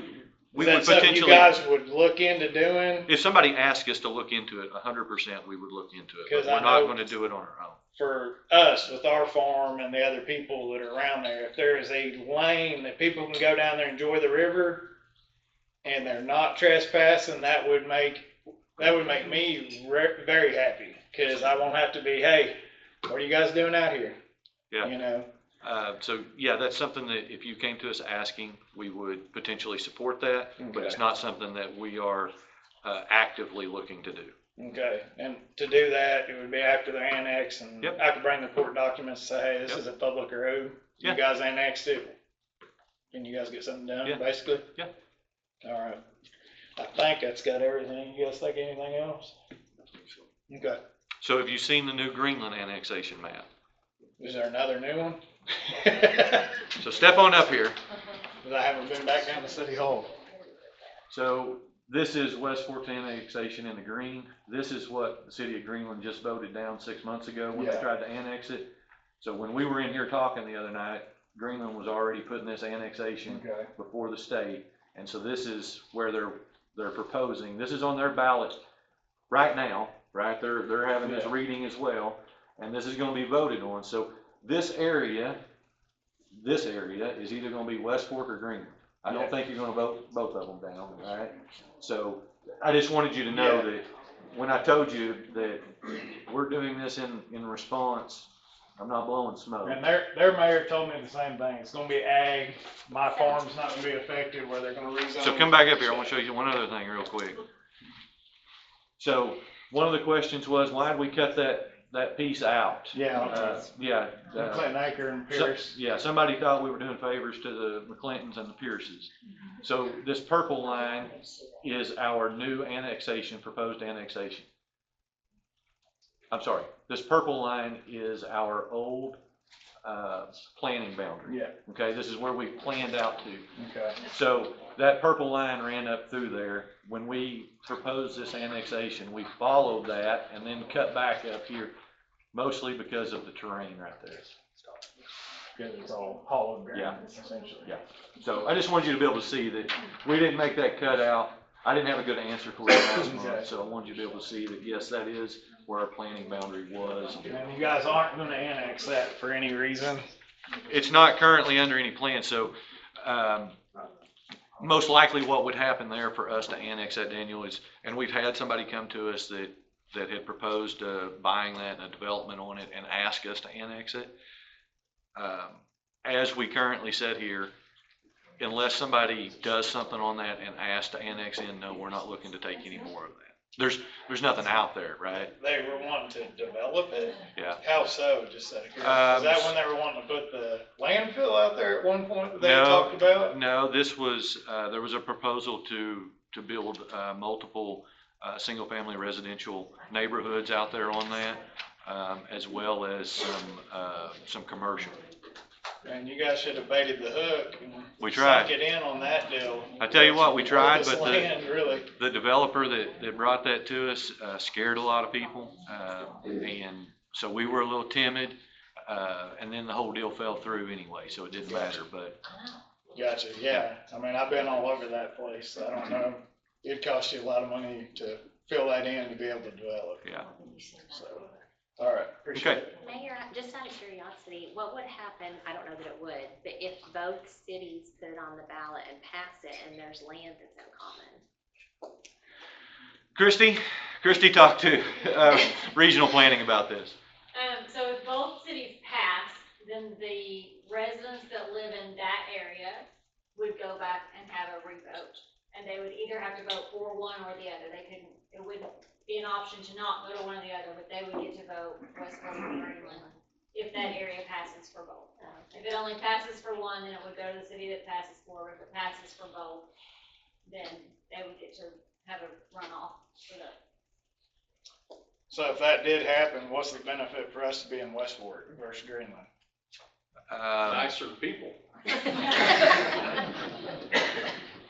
Is that something potentially. you guys would look into doing? If somebody asked us to look into it, 100% we would look into it, but 'Cause I we're not know- gonna do it on our own. For us, with our farm and the other people that are around there, if there is a lane that people can go down there and enjoy the river and they're not trespassing, that would make me very happy. Cause I won't have to be, hey, what are you guys doing out here? Yeah. You know? So, yeah, that's something that if you came to us asking, we would potentially support that, but it's Okay. not something that we are actively looking to do. Okay, and to do that, it would be after the annex, and Yep. I could bring the court documents and say, hey, this Yep. is a public road. You Yeah. guys annexed it. Can you guys get something done, Yeah. basically? Yeah. All right. I think that's got everything. You guys think anything else? Okay. So have you seen the new Greenland annexation map? Is there another new one? So step on up here. 'Cause I haven't been back down to City Hall. So this is West Fork's annexation in the green. This is what the city of Greenland just voted down 6 months ago when they Yeah. tried to annex it. So when we were in here talking the other night, Greenland was already putting this annexation Okay. before the state. And so this is where they're proposing, this is on their ballot right now, right? They're having this Yeah. reading as well, and this is gonna be voted on. So this area is either gonna be West Fork or Greenland. I don't Yeah. think you're gonna vote both of them down, all right? So I just wanted you to know Yeah. that when I told you that we're doing this in response, I'm not blowing smoke. And their mayor told me the same thing. It's gonna be ag. My farm's not gonna be affected where they're gonna rezone. So come back up here, I wanna show you one other thing real quick. So, one of the questions was, why did we cut that piece out? Yeah. Yeah. Clinton Acre and So- Pierce. Yeah, somebody thought we were doing favors to the McClintons and the Pierces. So this purple line is our new annexation, proposed annexation. I'm sorry, this purple line is our old, planning boundary. Yeah. Okay, this is where we planned out to. Okay. So that purple line ran up through there. When we proposed this annexation, we followed that and then cut back up here, mostly because of the terrain right there. Because it's all hollow ground, Yeah. essentially. Yeah. So I just wanted you to be able to see that we didn't make that cut out. I didn't have a good answer for you last Okay. month, so I wanted you to be able to see that, yes, that is where our planning boundary was. And you guys aren't gonna annex that for any reason? It's not currently under any plan, so, most likely what would happen there for us to annex that, Daniel, is, and we've had somebody come to us that had proposed, buying that and a development on it and ask us to annex it. As we currently sit here, unless somebody does something on that and asks to annex in, no, we're not looking to take any more of that. There's nothing out there, right? They were wanting to develop it? Yeah. How so, just out of curiosity? Is that when they were wanting to put the landfill out there at one point that they had talked about? No, this was, there was a proposal to build, multiple, single-family residential neighborhoods out there on that, as well as some commercial. And you guys should have baited the hook and We tried. sunk it in on that deal. I tell you what, we tried, This but land, really. the developer that brought that to us, scared a lot of people. And so we were a little timid, and then the whole deal fell through anyway, so it didn't matter, but. Gotcha, yeah. I mean, I've been all over that place. I don't know. It'd cost you a lot of money to fill that in to be able to develop. Yeah. So, all right, appreciate it. Mayor, just out of curiosity, what would happen, I don't know that it would, but if both cities put it on the ballot and pass it and there's land that's in common? Christy talked to, regional planning about this. So if both cities pass, then the residents that live in that area would go back and have a revote. And they would either have to vote for one or the other. It wouldn't be an option to not go to one or the other, but they would get to vote West Fork or Greenland if that area passes for both. If it only passes for one, then it would go to the city that passes for. If it passes for both, then they would get to have a runoff for the. So if that did happen, what's the benefit for us to be in West Fork versus Greenland? Nicer people.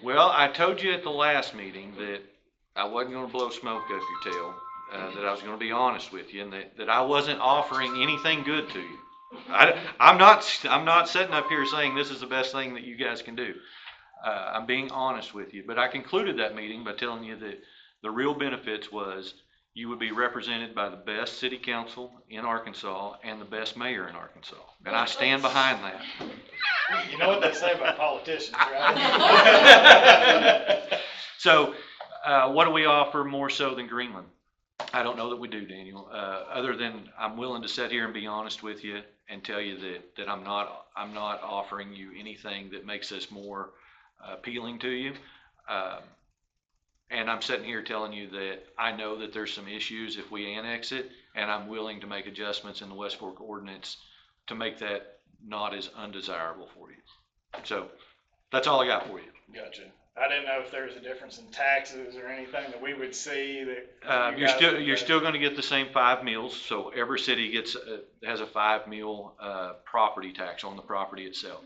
Well, I told you at the last meeting that I wasn't gonna blow smoke up your tail, that I was gonna be honest with you, and that I wasn't offering anything good to you. I'm not sitting up here saying this is the best thing that you guys can do. I'm being honest with you, but I concluded that meeting by telling you that the real benefits was you would be represented by the best city council in Arkansas and the best mayor in Arkansas, and I stand behind that. You know what they say about politicians, right? So, what do we offer more so than Greenland? I don't know that we do, Daniel, other than I'm willing to sit here and be honest with you and tell you that I'm not offering you anything that makes us more appealing to you. And I'm sitting here telling you that I know that there's some issues if we annex it, and I'm willing to make adjustments in the West Fork ordinance to make that not as undesirable for you. So that's all I got for you. Gotcha. I didn't know if there was a difference in taxes or anything that we would see that. You're still going to get the same 5 meals. So every city has a 5 meal property tax on the property itself.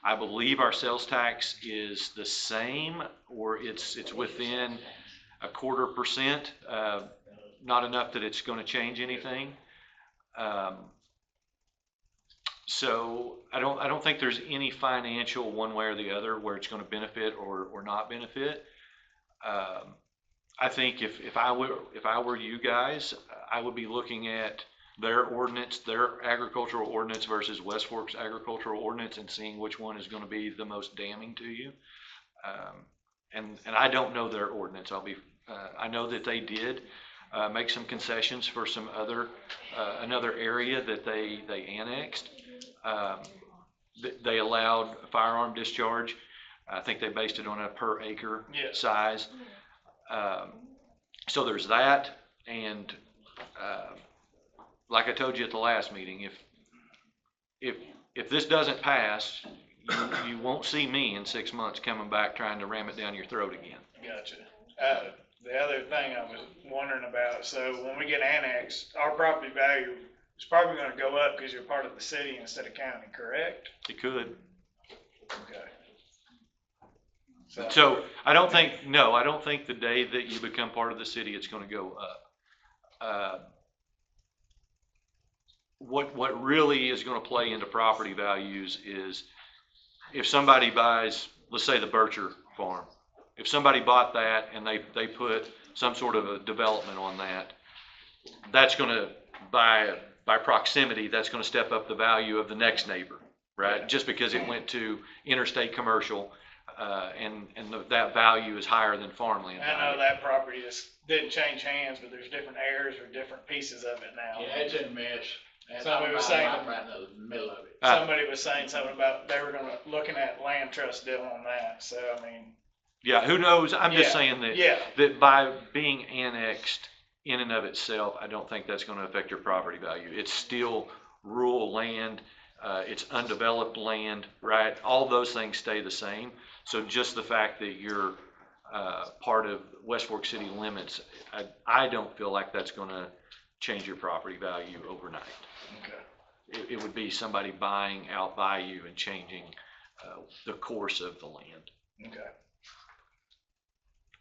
I believe our sales tax is the same, or it's within 0.25%. Not enough that it's going to change anything. So I don't think there's any financial one way or the other where it's going to benefit or not benefit. I think if I were you guys, I would be looking at their ordinance, their agricultural ordinance versus West Fork's agricultural ordinance, and seeing which one is going to be the most damning to you. And I don't know their ordinance. I know that they did make some concessions for some another area that they annexed. They allowed firearm discharge. I think they based it on a per acre size. So there's that, and like I told you at the last meeting, if this doesn't pass, you won't see me in 6 months coming back trying to ram it down your throat again. Gotcha. The other thing I was wondering about, so when we get annexed, our property value is probably going to go up because you're part of the city instead of county, correct? It could. Okay. So I don't think the day that you become part of the city, it's going to go up. What really is going to play into property values is if somebody buys, let's say the Bircher farm, if somebody bought that and they put some sort of a development on that, that's going to, by proximity, that's going to step up the value of the next neighbor, right? Just because it went to interstate commercial, and that value is higher than farmland. I know that property just didn't change hands, but there's different heirs or different pieces of it now. Yeah, it's a mess. Somebody was saying, I'm right in the middle of it. somebody was saying something about they were looking at land trust deal on that. So I mean, yeah, who knows? I'm just saying that by being annexed in and of itself, I don't think that's going to affect your property value. It's still rural land. It's undeveloped land, right? All those things stay the same. So just the fact that you're part of West Fork city limits, I don't feel like that's going to change your property value overnight. okay. It would be somebody buying out by you and changing the course of the land. Okay.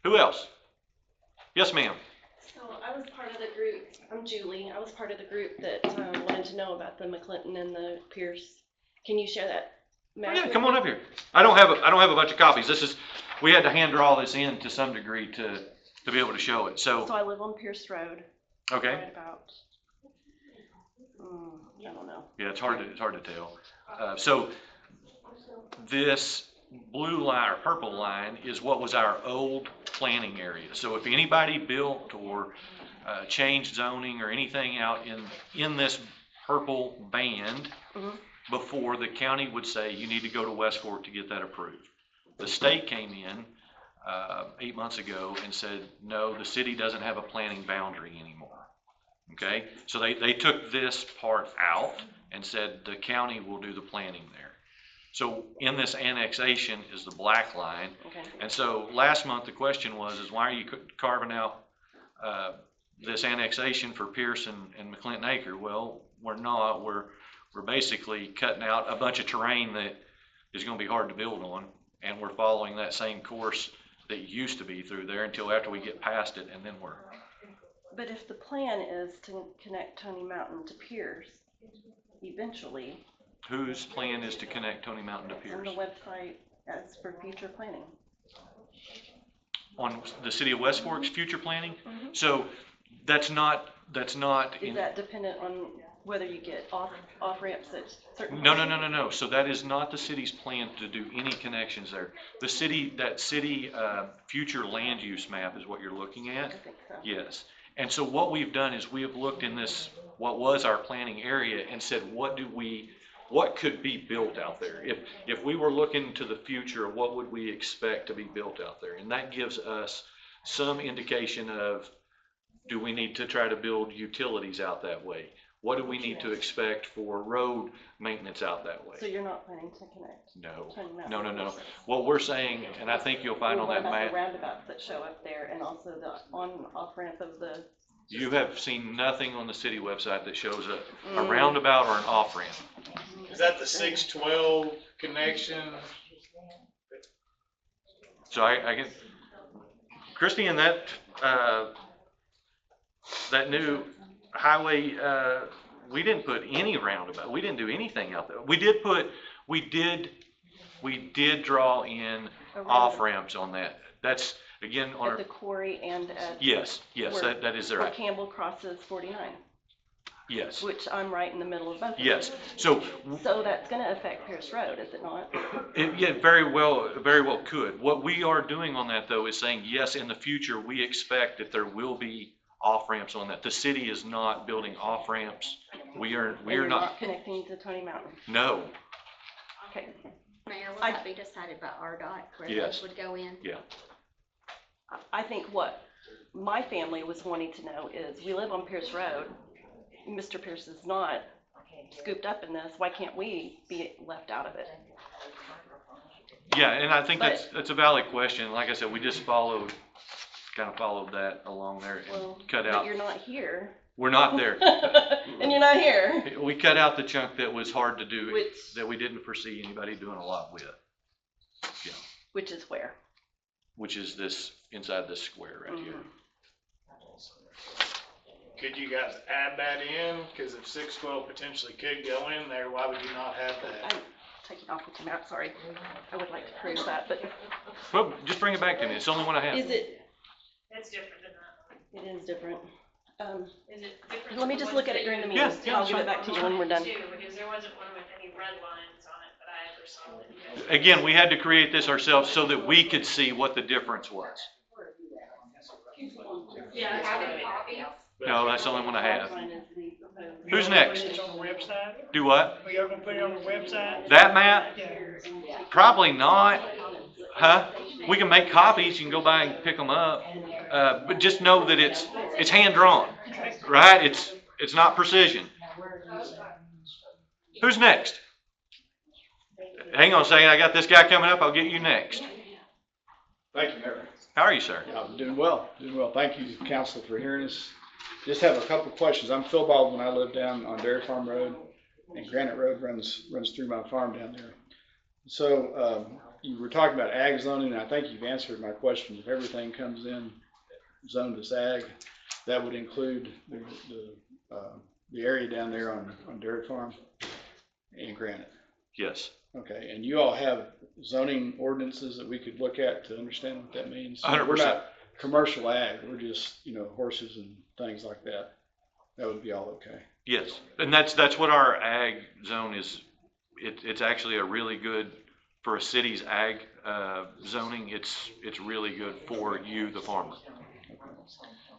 Who else? Yes, ma'am. So I was part of the group, I'm Julie, I was part of the group that wanted to know about the McClinton and the Pierce. Can you share that map? Yeah, come on up here. I don't have a bunch of copies. We had to hand draw this in to some degree to be able to show it. So I live on Pierce Road. Okay. Right about, I don't know. Yeah, it's hard to tell. So this blue line or purple line is what was our old planning area. So if anybody built or changed zoning or anything out in this purple band before, the county would say you need to go to West Fork to get that approved. The state came in 8 months ago and said, no, the city doesn't have a planning boundary anymore. Okay, so they took this part out and said the county will do the planning there. So in this annexation is the black line. Okay. And so last month, the question was, is why are you carving out, this annexation for Pierce and McClinton Acre? Well, we're not, we're basically cutting out a bunch of terrain that is gonna be hard to build on. And we're following that same course that used to be through there until after we get past it, and then we're, But if the plan is to connect Tony Mountain to Pierce, eventually, whose plan is to connect Tony Mountain to on Pierce? the website as for future planning. On the city of West Fork's future planning? Mhm. So that's not Is in, that dependent on whether you get off ramps at certain? no. So that is not the city's plan to do any connections there. The city, future land use map is what you're looking I at? think so. Yes. And so what we've done is we have looked in this, what was our planning area, and said, what could be built out there? If we were looking to the future, what would we expect to be built out there? And that gives us some indication of, do we need to try to build utilities out that way? What do we need to expect for road maintenance out that way? So you're not planning to connect? No, Tony Mountain no. to Pierce? What we're saying, and I think you'll find on What that about map, the roundabouts that show up there and also the on and off ramp of the? you have seen nothing on the city website that shows a Mm. roundabout or an off ramp. Is that the 612 connection? So I can, Christie, and that new highway, we didn't put any roundabout, we didn't do anything out there. We did draw in off ramps on that. That's, again, on At our, the quarry and at. yes, where- that is there. Where Campbell crosses 49, Yes, which I'm right in the middle of both of them. yes. So, So that's gonna affect Pierce Road, is it not? yeah, very well could. What we are doing on that, though, is saying, yes, in the future, we expect that there will be off-ramps on that. The city is not building off-ramps. We are And you're not, connecting to Tony Mountain. no, Okay. Mayor, will that be decided by RDOT, where Yes. those would go in? yeah. I think what my family was wanting to know is, we live on Pierce Road. Mr. Pierce is not scooped up in this. Why can't we be left out of it? Yeah, and I think that's a valid question. Like I said, we just followed that along there Well, and cut but out. you're not here. We're not there. And you're not here. We cut out the chunk that was hard to do, Which- that we didn't foresee anybody doing a lot with, Which is where? which is this, inside this square right here. Could you guys add that in? Because if 612 potentially could go in there, why would you not have that? I'm taking off with the map, sorry. I would like to prove that, but Well, just bring it back to me. It's the only one I have. is it, That's different than that one. it is different. Is it different? Let me than just the look at ones it during the that meeting. Yeah, I'll that's give it fine. back to you when we're done. Too, because there wasn't one with any red lines on it that I ever saw that you guys. Again, we had to create this ourselves so that we could see what the difference was. Yeah, I have a copy. No, that's the only one I have. Who's next? It's on the website? Do what? Are you gonna put it on the website? That map? Yeah. Probably not. Huh? We can make copies. You can go by and pick them up. But just know that it's hand drawn, right? It's not precision. Who's next? Hang on a second. I got this guy coming up. I'll get you next. Thank you, Mayor. How are you, sir? I'm doing well. Thank you, council, for hearing us. Just have a couple of questions. I'm Phil Baldwin. I live down on Dairy Farm Road, and Granite Road runs through my farm down there. So, you were talking about ag zoning, and I think you've answered my question. If everything comes in zoned as ag, that would include the area down there on Dairy Farm and Granite. Yes. Okay, and you all have zoning ordinances that we could look at to understand what that means? 100%. We're not commercial ag, we're just, horses and things like that. That would be all okay. Yes. And that's what our ag zone is. It's actually a really good, for a city's ag zoning, it's really good for you, the farmer.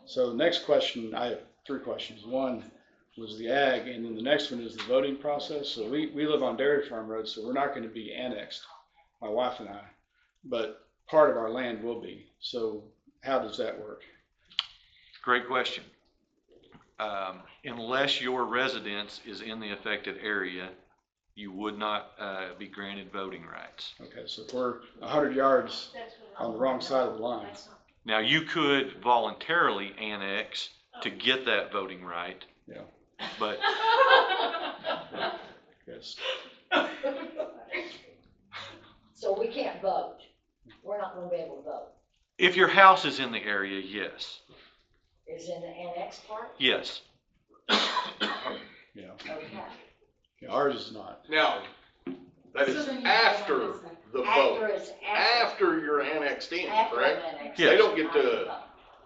So the next question, I have three questions. One was the ag, and then the next one is the voting process. So we live on Dairy Farm Road, so we're not going to be annexed, my wife and I, but part of our land will be. So how does that work? Great question. Unless your residence is in the affected area, you would not be granted voting rights. Okay, so if we're 100 yards on the wrong side of the line. Now, you could voluntarily annex to get that voting right. Yeah. But Yes. So we can't vote. We're not gonna be able to vote. if your house is in the area, yes. Is in the annex part? Yes. Yeah. Okay. Yeah, ours is not. Now, that is after the vote, after you're annexed in, correct? They don't get to.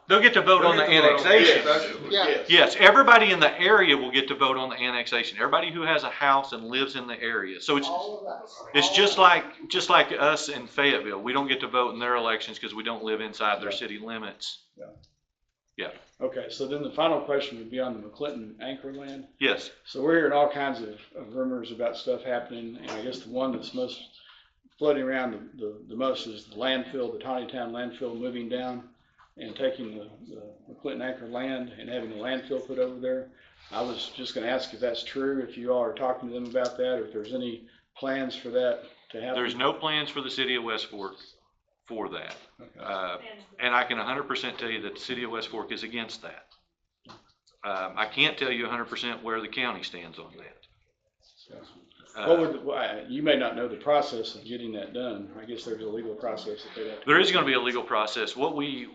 They'll get to vote on the annexation. Yes. Yes, everybody in the area will get to vote on the annexation. Everybody who has a house and lives in the area. So it's just like us in Fayetteville. We don't get to vote in their elections because we don't live inside their city limits. Yeah. Okay, so then the final question would be on the McClinton anchor land. Yes. So we're hearing all kinds of rumors about stuff happening, and I guess the one that's most floating around the most is the landfill, the Tawnytown landfill moving down and taking the McClinton anchor land and having a landfill put over there. I was just gonna ask if that's true, if you all are talking to them about that, or if there's any plans for that to happen. There's no plans for the city of West Fork for that. And I can 100% tell you that the city of West Fork is against that. I can't tell you 100% where the county stands on that. What would, you may not know the process of getting that done. I guess there's a legal process that they'd have to. There is gonna be a legal process. What we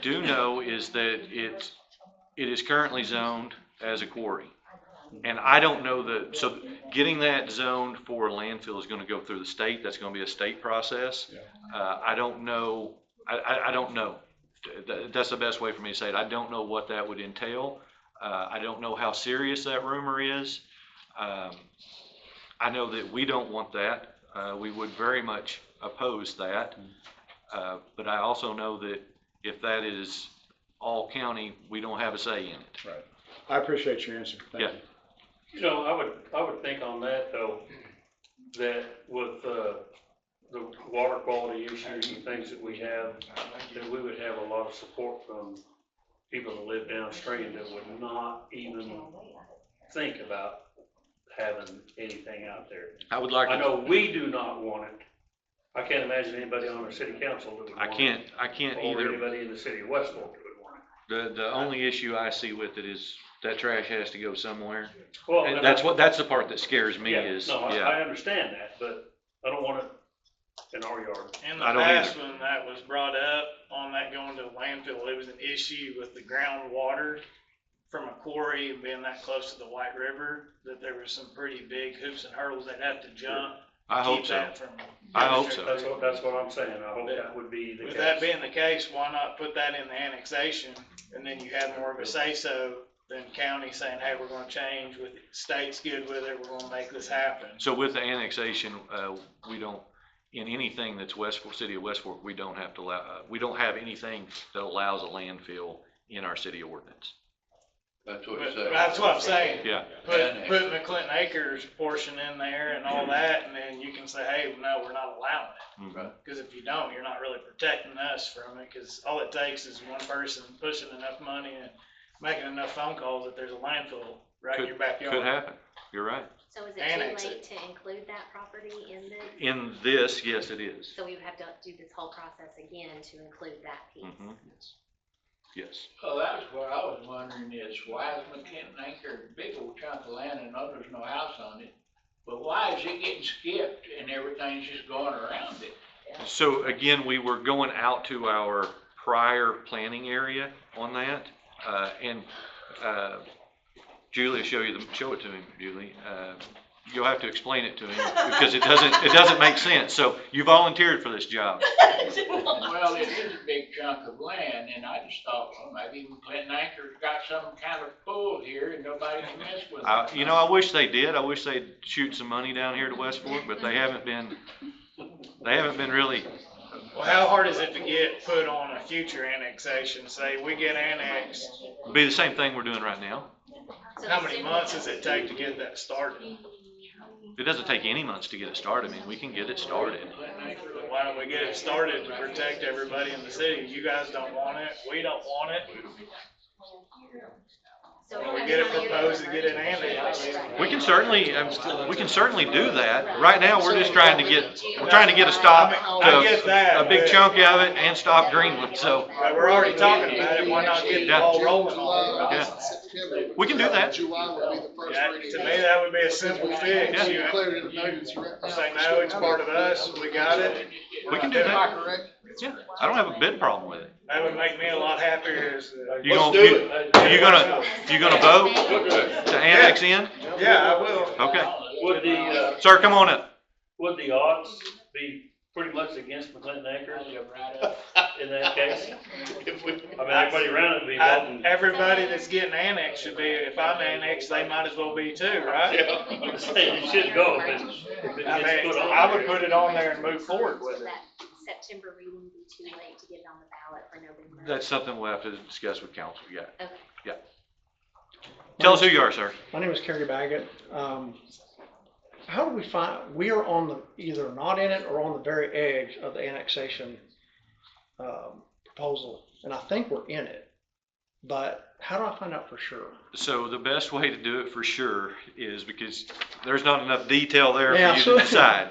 do know is that it is currently zoned as a quarry. And I don't know so getting that zoned for a landfill is gonna go through the state. That's gonna be a state process. I don't know. I don't know. That's the best way for me to say it. I don't know what that would entail. I don't know how serious that rumor is. I know that we don't want that. We would very much oppose that. But I also know that if that is all county, we don't have a say in it. Right. I appreciate your answer. Thank you. You know, I would think on that though, that with the water quality issues and things that we have, that we would have a lot of support from people that live downstream that would not even think about having anything out there. I know we do not want it. I can't imagine anybody on our city council that would want it. I can't or either. anybody in the city of West Fork that would want it. The only issue I see with it is that trash has to go somewhere. Well, And that's the part that scares me is, I understand that, but I don't want it in our yard. In the I don't past, either. when that was brought up on that going to the landfill, it was an issue with the groundwater from a quarry and being that close to the White River, that there was some pretty big hoops and hurdles they'd have to jump. I hope so. I hope so. That's what I'm saying. I hope that would be the case. With that being the case, why not put that in the annexation, and then you have more of a say-so than county saying, hey, we're gonna change, with the state's good with it, we're gonna make this happen. So with the annexation, we don't, in anything that's city of West Fork, we don't have to allow, we don't have anything that allows a landfill in our city ordinance. That's what it says. That's what I'm saying. Yeah. Put McClinton Acres portion in there and all that, and then you can say, hey, no, we're not allowing it. Mhm. Because if you don't, you're not really protecting us from it, because all it takes is one person pushing enough money and making enough phone calls that there's a landfill right in your backyard. Could happen. You're right. So is it Annex too it. late to include that property in this? In this, yes, it is. So we would have to do this whole process again to include that piece? Mhm. Yes. Well, that's what I was wondering is, why is McClinton Anchor a big old chunk of land and know there's no house on it? But why is it getting skipped and everything's just going around it? So again, we were going out to our prior planning area on that, and Julie will show it to him, Julie. You'll have to explain it to him because it doesn't make sense. So you volunteered for this job. Well, it is a big chunk of land, and I just thought, well, maybe McClinton Anchor's got some kind of pool here and nobody can mess with it. You know, I wish they did. I wish they'd shoot some money down here to West Fork, but they haven't been really. Well, how hard is it to get put on a future annexation? Say we get annexed, It'd be the same thing we're doing right now. how many months does it take to get that started? It doesn't take any months to get it started. I mean, we can get it started. Why don't we get it started to protect everybody in the city? You guys don't want it, we don't want it. So we get it proposed to get it annexed. We can certainly do that. Right now, we're just trying to get a stop I get that, to a big but- chunk of it and stop Greenwood, so. But we're already talking about it, why not get the ball rolling on it? Yeah. We can do that. Yeah, to me, that would be a simple fix. Yeah. You say, no, it's part of us, we got it. We can do that. Yeah, I don't have a bit problem with it. That would make me a lot happier as. You gonna vote to annex in? Yeah, I will. Okay. Would the, Sir, come on up. would the odds be pretty much against McClinton Acres in that case? I mean, everybody around it would be voting. Everybody that's getting annexed should be, if I'm annexed, they might as well be too, right? I'm saying you should go if it I gets mean, put on. I would put it on there and move forward with it. That September reading be too late to get it on the ballot for November? That's something we'll have to discuss with council, yeah. Okay. Yeah. Tell us who you are, sir. My name is Kerry Baggett. How do we find, we are on the, either not in it or on the very edge of the annexation proposal, and I think we're in it. But how do I find out for sure? So the best way to do it for sure is because there's not enough detail there Yeah, for you sure. to decide.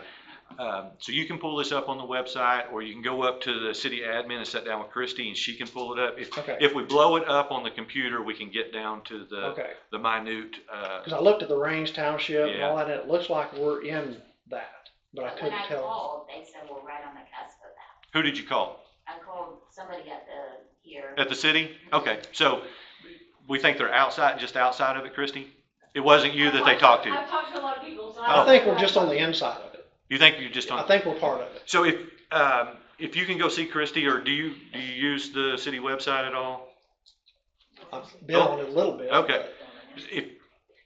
So you can pull this up on the website, or you can go up to the city admin and sit down with Christie and she can pull it up. Okay. If we blow it up on the computer, we can get down to Okay. the minute, Because I looked at the Range Township and all Yeah. that, and it looks like we're in that, but I couldn't When I tell. called, they said we're right on the cusp of that. who did you call? I called somebody at the, here. At the city? Okay, so we think they're outside, just outside of it, Christie? It wasn't you that they talked to? I've talked to a lot of people, so I think we're just on the inside of it. You think you're just on? I think we're part of it. So if you can go see Christie, or do you use the city website at all? I've been on it a little bit. Okay. If,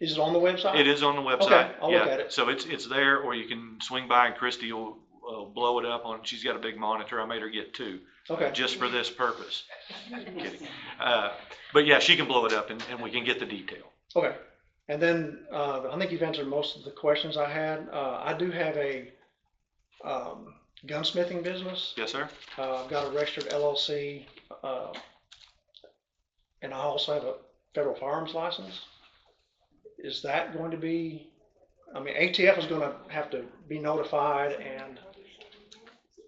Is it on the website? it is on the website. Okay, I'll look Yeah. at it. So it's there, or you can swing by and Christie will blow it up on, she's got a big monitor. I made her get two. Okay. Just for this purpose. Kidding. But yeah, she can blow it up and we can get the detail. Okay. And then, I think you've answered most of the questions I had. I do have a gunsmithing business. Yes, sir? I've got a registered LLC, and I also have a federal firearms license. Is that going to be, I mean, ATF is gonna have to be notified, and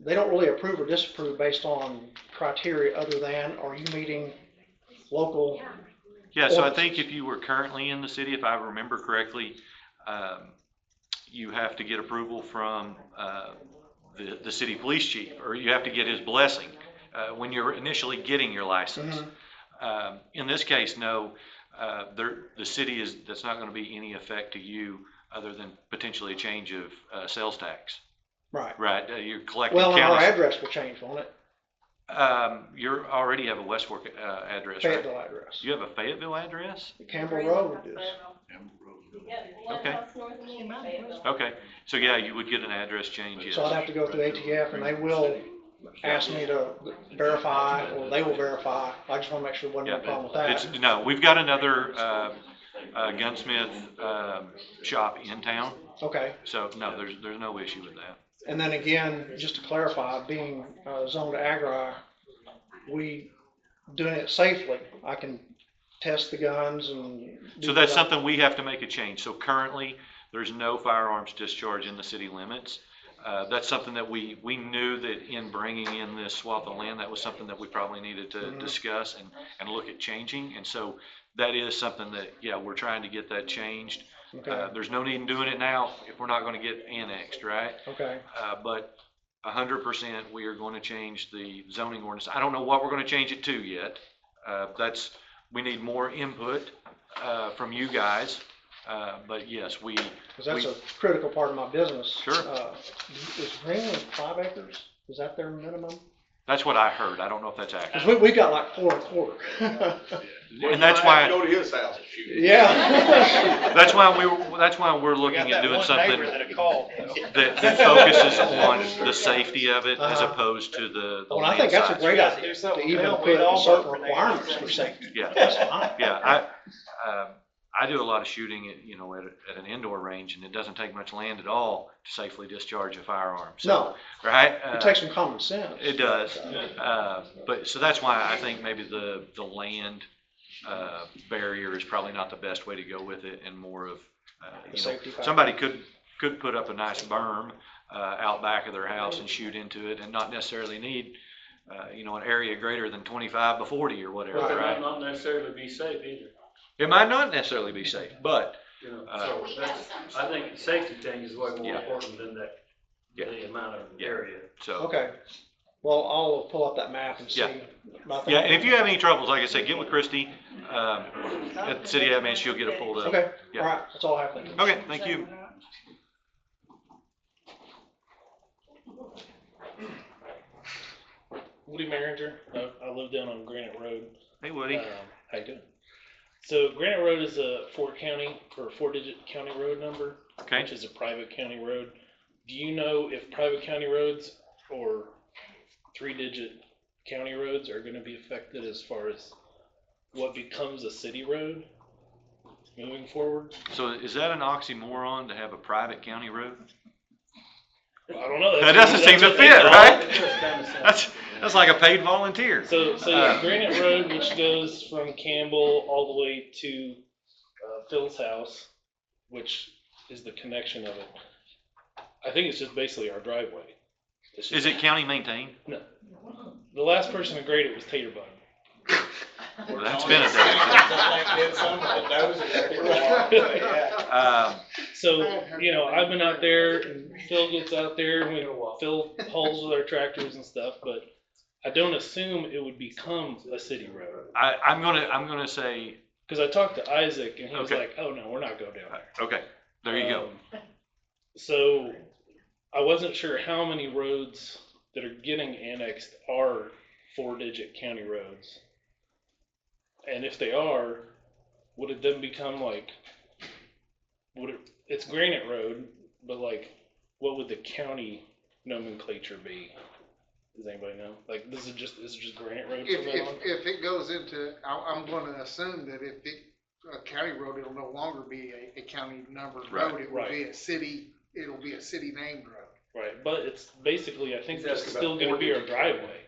they don't really approve or disapprove based on criteria other than, are you meeting local? Yeah, so I ordinances? think if you were currently in the city, if I remember correctly, you have to get approval from the city police chief, or you have to get his blessing when you're initially getting your license. In this case, no, the city that's not going to be any effect to you other than potentially a change of sales tax. Right. Right, you're collecting Well, and our counties. address will change, won't it? You already have a West Fork address, right? Fayetteville address. You have a Fayetteville address? Campbell Road is. Okay. Okay, so yeah, you would get an address change, yes. So I'd have to go through ATF, and they will ask me to verify, or they will verify. I just want to make sure there wasn't a problem with that. No, we've got another gunsmith shop in town. Okay. So no, there's no issue with that. And then again, just to clarify, being zoned agri, we doing it safely. I can test the guns and. So that's something we have to make a change. So currently, there's no firearms discharge in the city limits. That's something that we knew that in bringing in this swath of land, that was something that we probably needed to discuss and look at changing. And so that is something that, yeah, we're trying to get that changed. Okay. There's no need in doing it now if we're not going to get annexed, right? Okay. But 100% we are going to change the zoning ordinance. I don't know what we're going to change it to yet. We need more input from you guys. But yes, Because that's a critical part of my business. Sure. Is Greenwood 5 acres? Is that their minimum? That's what I heard. I don't know if that's accurate. Because we got like 4 1/4. And that's why. Go to his house and shoot. Yeah. That's why we're looking at doing something that focuses on the safety of it as opposed to the Well, I land think that's a size. great idea to even put certain requirements for safety. Yeah. That's fine. Yeah, I do a lot of shooting at an indoor range, and it doesn't take much land at all to safely discharge a firearm. So, No. right? It takes some common sense. It does. But so that's why I think maybe the land barrier is probably not the best way to go with it, and more of, The safety factor. somebody could put up a nice berm, out back of their house and shoot into it and not necessarily need, an area greater than 25 by 40 or whatever, It might right? not necessarily be safe either, It might not necessarily be safe, but, so that's, I think the safety thing is way more Yeah. important than that, the amount of area. so. Okay, well, I'll pull up that map and see. Yeah. about that. Yeah, and if you have any troubles, like I said, get with Christie, at the city admin, she'll get it pulled up. Okay, Yeah. all right, that's all I have. Thank you. Okay, thank you. Woody Maringer. I live down on Granite Road. Hey, Woody. How you doing? So Granite Road is a four-digit county road number, Okay. which is a private county road. Do you know if private county roads or three-digit county roads are going to be affected as far as what becomes a city road moving forward? So is that an oxymoron to have a private county road? I don't know. That doesn't seem to fit, right? That's like a paid volunteer. So yeah, Granite Road, which goes from Campbell all the way to Phil's house, which is the connection of it. I think it's just basically our driveway. Is it county maintained? No. The last person to grade it was Tater Bug. Well, that's been a day. So, I've been out there and Phil gets out there and Phil hauls with our tractors and stuff, but I don't assume it would become a city road. I'm gonna say. Cause I talked to Isaac and he was Okay. like, oh no, we're not going down there. Okay, there you go. So I wasn't sure how many roads that are getting annexed are four-digit county roads. And if they are, would it then become like, it's Granite Road, but like, what would the county nomenclature be? Does anybody know? Like, this is just Granite Road from now on? If it goes into, I'm gonna assume that if a county road, it'll no longer be a county numbered Right. road, it will be it'll be a city named road. Right, but it's basically, I think it's still gonna be our driveway.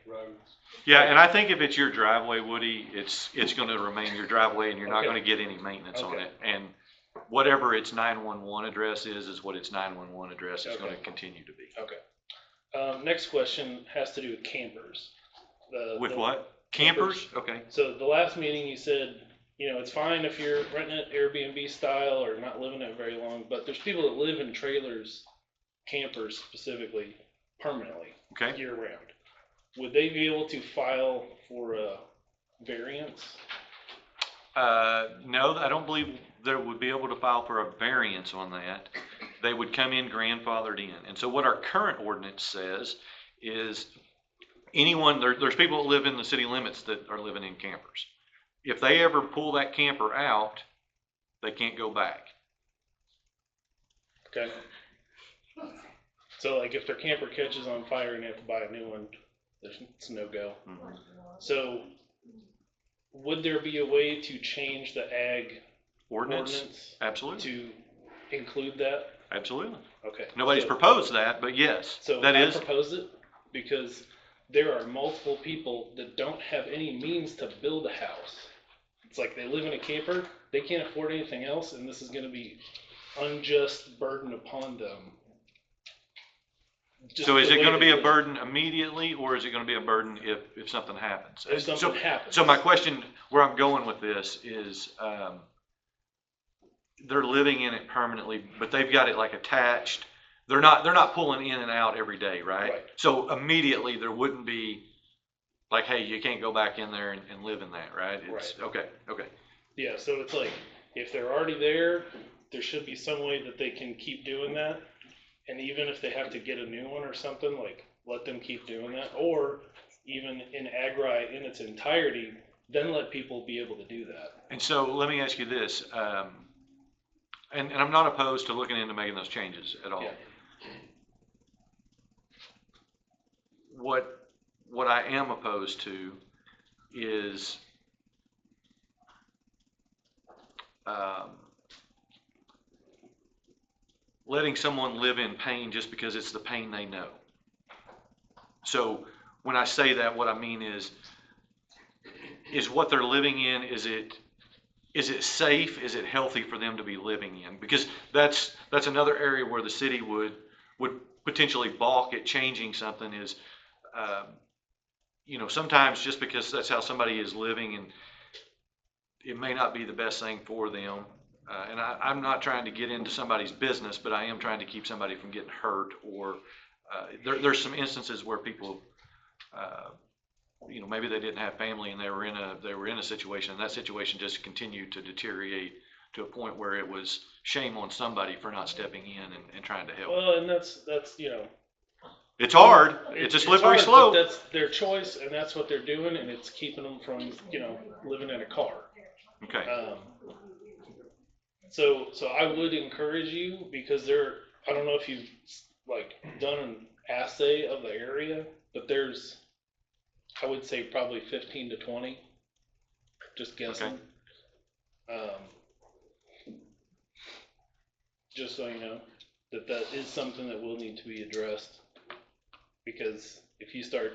Yeah, and I think if it's your driveway, Woody, it's gonna remain your driveway and you're not Okay. gonna get any maintenance on Okay. it. And whatever its 911 address is what its 911 address is gonna Okay. continue to be. Okay. Next question has to do with campers. With what? Campers? Okay. So the last meeting you said, it's fine if you're renting it Airbnb style or not living it very long, but there's people that live in trailers, campers specifically, permanently, Okay. year round. Would they be able to file for a variance? No, I don't believe they would be able to file for a variance on that. They would come in grandfathered in. And so what our current ordinance says is there's people that live in the city limits that are living in campers. If they ever pull that camper out, they can't go back. Okay. So like if their camper catches on fire and they have to buy a new one, it's no go. Mm-hmm. So would there be a way to change the ag Ordinance? Absolutely. to include that? Absolutely. Okay. Nobody's So- proposed that, but yes, So that I is. proposed it because there are multiple people that don't have any means to build a house. It's like they live in a camper, they can't afford anything else, and this is gonna be unjust burden upon them. Just So is the it way gonna they be a live. burden immediately, or is it gonna be a burden if something happens? If something happens. So my question, where I'm going with this is, they're living in it permanently, but they've got it like attached. They're not pulling in and out every day, right? Right. So immediately there wouldn't be like, hey, you can't go back in there and live in that, right? It's, okay. Yeah, so it's like, if they're already there, there should be some way that they can keep doing that. And even if they have to get a new one or something, like, let them keep doing that. Or even in Agri in its entirety, then let people be able to do that. And so let me ask you this, and I'm not opposed to looking into making those changes at all. Yeah. What I am opposed to is letting someone live in pain just because it's the pain they know. So when I say that, what I mean is what they're living in, is it is it safe? Is it healthy for them to be living in? Because that's another area where the city would potentially balk at changing something is, you know, sometimes just because that's how somebody is living and it may not be the best thing for them. And I'm not trying to get into somebody's business, but I am trying to keep somebody from getting hurt or there's some instances where people, you know, maybe they didn't have family and they were in a situation, and that situation just continued to deteriorate to a point where it was shame on somebody for not stepping in and trying to help. Well, and that's, you know. It's hard. It's a slippery hard, slope. But that's their choice and that's what they're doing, and it's keeping them from, you know, living in a car. Okay. So I would encourage you, because I don't know if you've like done an assay of the area, but there's, I would say probably 15 to 20, just guessing. Okay. Just so you know, that is something that will need to be addressed, because if you start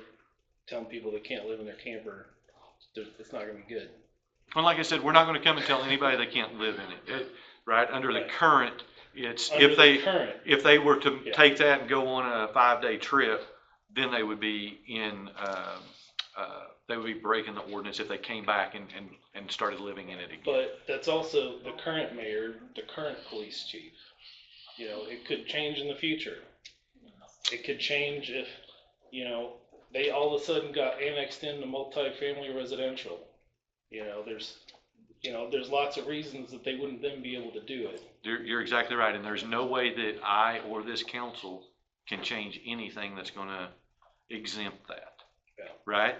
telling people they can't live in their camper, it's not going to be good. Well, like I said, we're not going to come and tell anybody they can't live in it, right? Under the current, it's if they were to take that and go on a 5-day trip, then they would be they would be breaking the ordinance if they came back and started living in it again. But that's also the current mayor, the current police chief. You know, it could change in the future. It could change if, you know, they all of a sudden got annexed into multifamily residential. You know, there's lots of reasons that they wouldn't then be able to do it. You're exactly right, and there's no way that I or this council can change anything that's going to exempt that, right?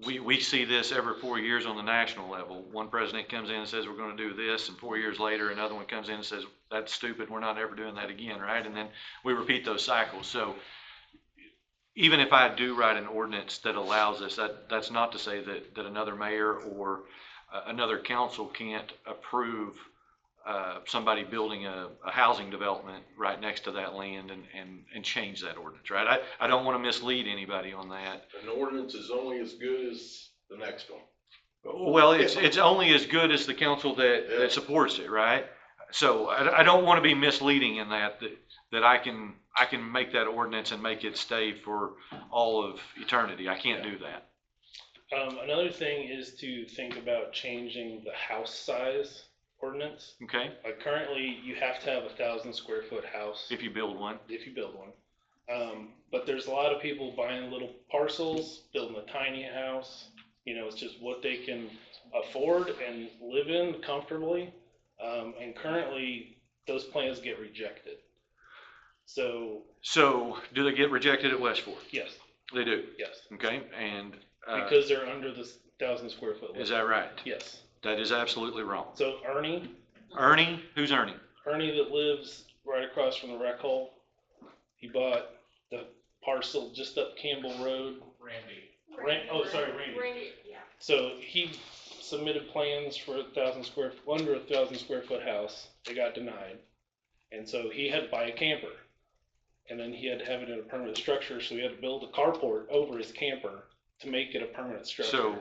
We see this every 4 years on the national level. One president comes in and says we're going to do this, and 4 years later another one comes in and says that's stupid, we're not ever doing that again, right? And then we repeat those cycles. So even if I do write an ordinance that allows this, that's not to say that another mayor or another council can't approve somebody building a housing development right next to that land and change that ordinance, right? I don't want to mislead anybody on that. An ordinance is only as good as the next one. Well, it's only as good as the council that supports it, right? So I don't want to be misleading in that I can make that ordinance and make it stay for all of eternity. I can't do that. Another thing is to think about changing the house size ordinance. Okay. Like currently, you have to have 1,000 square foot house. If you build one. If you build one. But there's a lot of people buying little parcels, building a tiny house. You know, it's just what they can afford and live in comfortably. And currently, those plans get rejected. So do they get rejected at West Fork? Yes. They do? Yes. Okay, and because they're under the 1,000 square foot limit. Is that right? Yes. That is absolutely wrong. So Ernie? Who's Ernie? Ernie that lives right across from the rec hole. He bought the parcel just up Campbell Road. Randy, yeah. So he submitted plans for under 1,000 square foot house. They got denied. And so he had to buy a camper. And then he had to have it in a permanent structure, so he had to build a carport over his camper to make it a permanent structure. So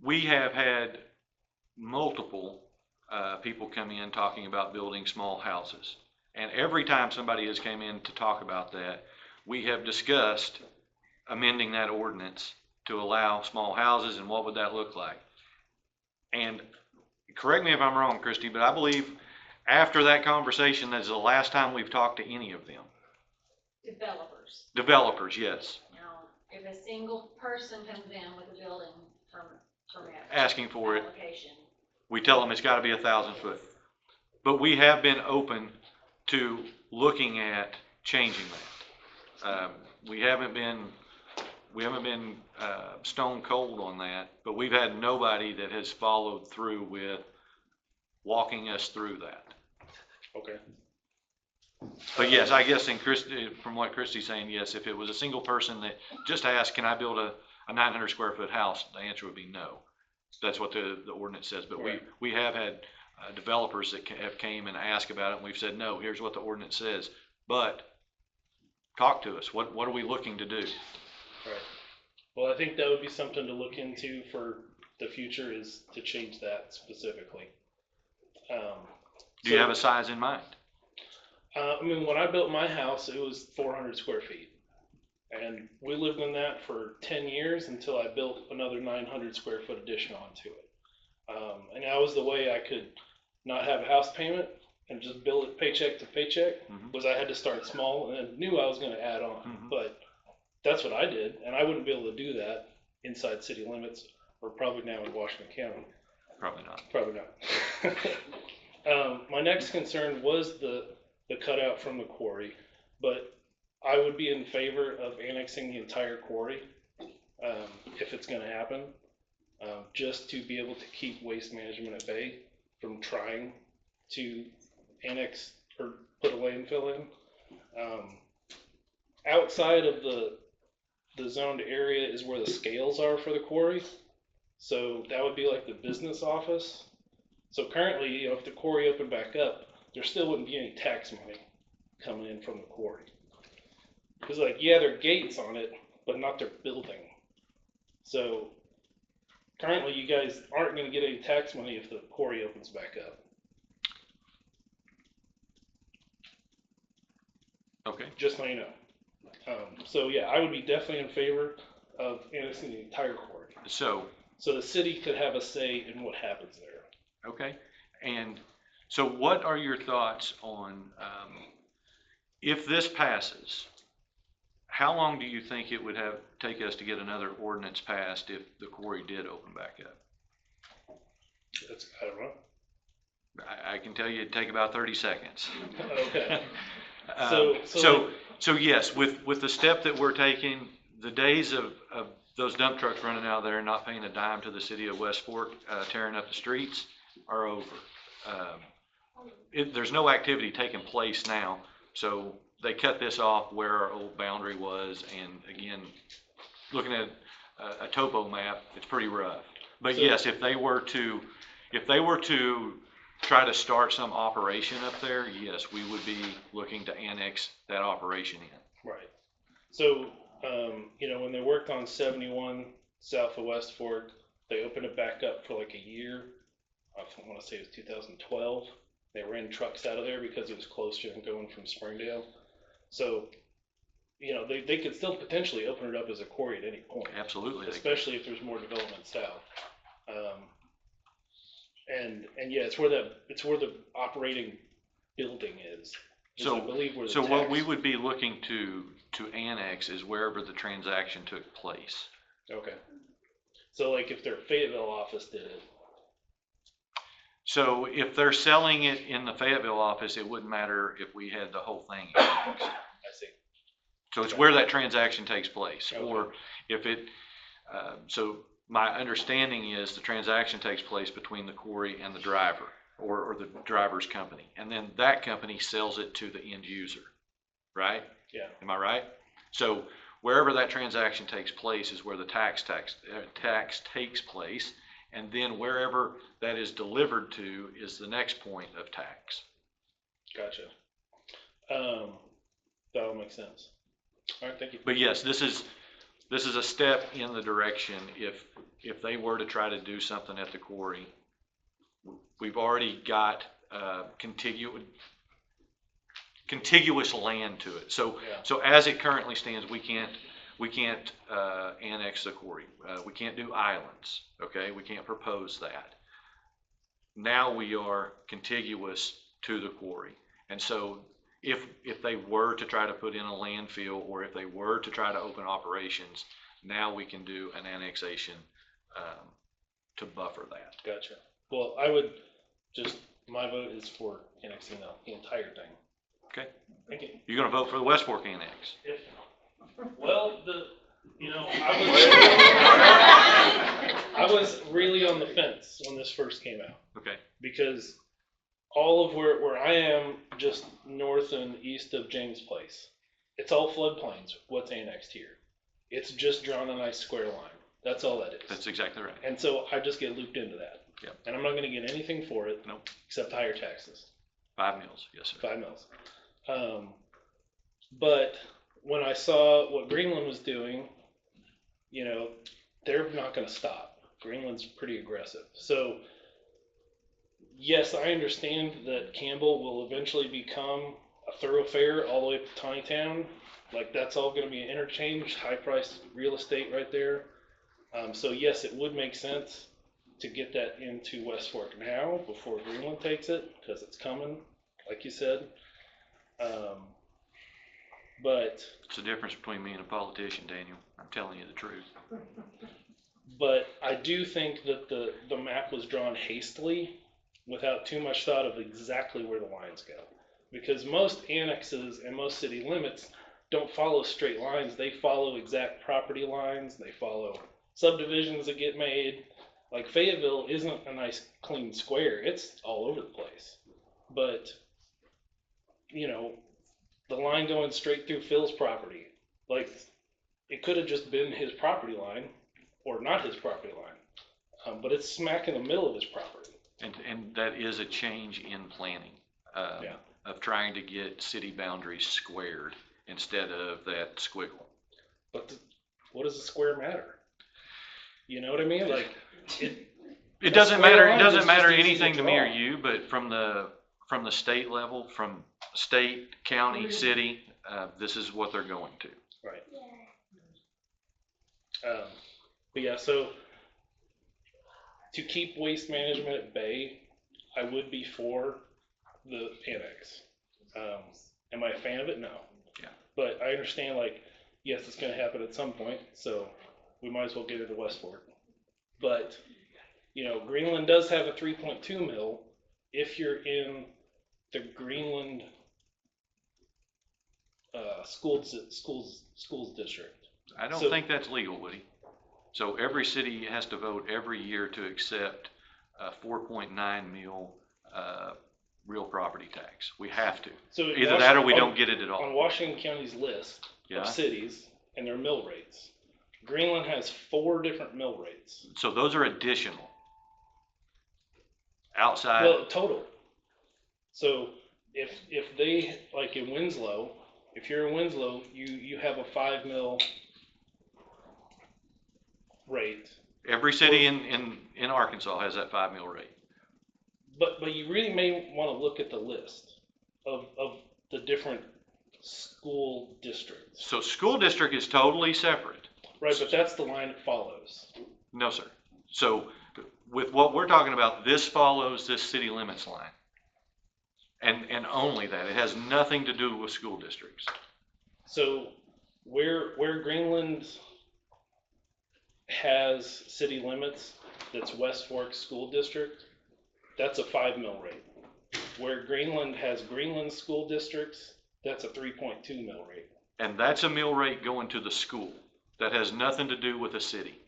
we have had multiple people come in talking about building small houses. And every time somebody has came in to talk about that, we have discussed amending that ordinance to allow small houses and what would that look like. And correct me if I'm wrong, Christy, but I believe after that conversation, that's the last time we've talked to any of them. Developers, yes. Now, if a single person comes in with a building permit. Asking for it. Application. We tell them it's got to be 1,000 foot. But we have been open to looking at changing that. We haven't been stone cold on that, but we've had nobody that has followed through with walking us through that. Okay. But yes, I guess from what Christy's saying, yes, if it was a single person that just asked, can I build a 900 square foot house? The answer would be no. That's what the ordinance says. But right. we have had developers that have came and asked about it, and we've said, no, here's what the ordinance says. But talk to us. What are we looking to do? Right. Well, I think that would be something to look into for the future is to change that specifically. Do you have a size in mind? I mean, when I built my house, it was 400 square feet. And we lived in that for 10 years until I built another 900 square foot addition onto it. And that was the way I could not have a house payment and just build it paycheck to paycheck, was I had to start small and knew I was going to add on. But that's what I did, and I wouldn't be able to do that inside city limits or probably now in Washington County. Probably not. Probably not. My next concern was the cutout from the quarry, but I would be in favor of annexing the entire quarry if it's going to happen, just to be able to keep waste management at bay from trying to annex or put a landfill in. Outside of the zoned area is where the scales are for the quarry. So that would be like the business office. So currently, you know, if the quarry opened back up, there still wouldn't be any tax money coming in from the quarry. Because like, yeah, there are gates on it, but not their building. So currently you guys aren't going to get any tax money if the quarry opens back up. Okay. Just so you know. So yeah, I would be definitely in favor of annexing the entire quarry. So the city could have a say in what happens there. Okay. And so what are your thoughts on, if this passes, how long do you think it would take us to get another ordinance passed if the quarry did open back up? I don't know. I can tell you it'd take about 30 seconds. Okay. So yes, with the step that we're taking, the days of those dump trucks running out there and not paying a dime to the city of West Fork, tearing up the streets, are over. There's no activity taking place now, so they cut this off where our old boundary was, and again, looking at a topo map, it's pretty rough. But yes, if they were to try to start some operation up there, yes, we would be looking to annex that operation in. Right. So, you know, when they worked on 71 south of West Fork, they opened it back up for like a year. I want to say it was 2012. They ran trucks out of there because it was closer than going from Springdale. So, you know, they could still potentially open it up as a quarry at any point. Absolutely. Especially if there's more development south. And yeah, it's where the operating building is. So, I believe where the so what tax- we would be looking to annex is wherever the transaction took place. Okay. So like if their Fayetteville office did it. So if they're selling it in the Fayetteville office, it wouldn't matter if we had the whole thing annexed. I see. So it's where that transaction takes place. Okay. Or if it, so my understanding is the transaction takes place between the quarry and the driver, or the driver's company. And then that company sells it to the end user, right? Yeah. Am I right? So wherever that transaction takes place is where the tax takes place. And then wherever that is delivered to is the next point of tax. Gotcha. That'll make sense. All right, thank you. But yes, this is a step in the direction if they were to try to do something at the quarry. We've already got contiguous land to it. So as it currently stands, we can't annex the quarry. We can't do islands. Okay, we can't propose that. Now we are contiguous to the quarry, and so if they were to try to put in a landfill, or if they were to try to open operations, now we can do an annexation to buffer that. Gotcha. Well, I would my vote is for annexing the entire thing. Okay. Thank you. You're going to vote for the West Fork annex? Well, I was really on the fence when this first came out. Okay. Because all of where I am, just north and east of James Place, it's all floodplains, what's annexed here. It's just drawn a nice square line. That's all that is. That's exactly right. And so I just get looped into that. Yep. And I'm not going to get anything for it. Nope. Except higher taxes. 5 mils, yes, sir. 5 mils. But when I saw what Greenland was doing, you know, they're not going to stop. Greenland's pretty aggressive. So, yes, I understand that Campbell will eventually become a thoroughfare all the way up to Tiny Town. Like, that's all gonna be an interchange, high-priced real estate right there. So yes, it would make sense to get that into West Fork now, before Greenland takes it, because it's coming, like you said. But It's the difference between me and a politician, Daniel. I'm telling you the truth. But I do think that the map was drawn hastily without too much thought of exactly where the lines go. Because most annexes and most city limits don't follow straight lines. They follow exact property lines. They follow subdivisions that get made. Like Fayetteville isn't a nice clean square. It's all over the place. But, you know, the line going straight through Phil's property, like, it could have just been his property line or not his property line, but it's smack in the middle of his property. And that is a change in planning, of trying to get city boundaries squared instead of that squiggle. But what does the square matter? You know what I mean? Like, it doesn't matter. It doesn't matter anything to me or you, but from the state level, from state, county, city, this is what they're going to. Right. But yeah, so to keep waste management at bay, I would be for the annex. Am I a fan of it? No. Yeah. But I understand, like, yes, it's going to happen at some point, so we might as well get it to West Fork. But, you know, Greenland does have a 3.2 mil if you're in the Greenland schools district. I don't think that's legal, Woody. So every city has to vote every year to accept 4.9 mil real property tax. We have to. So either that or we don't get it at all. On Washington County's list of cities and their mill rates, Greenland has 4 different mill rates. So those are additional. Outside. Well, total. So if they, like in Winslow, if you're in Winslow, you have a 5 mil rate. Every city in Arkansas has that 5 mil rate. But you really may want to look at the list of the different school districts. So school district is totally separate. Right, but that's the line it follows. No, sir. So with what we're talking about, this follows this city limits line. And only that. It has nothing to do with school districts. So where Greenland has city limits, that's West Fork School District, that's a 5 mil rate. Where Greenland has Greenland school districts, that's a 3.2 mil rate. And that's a mill rate going to the school. That has nothing to do with a city.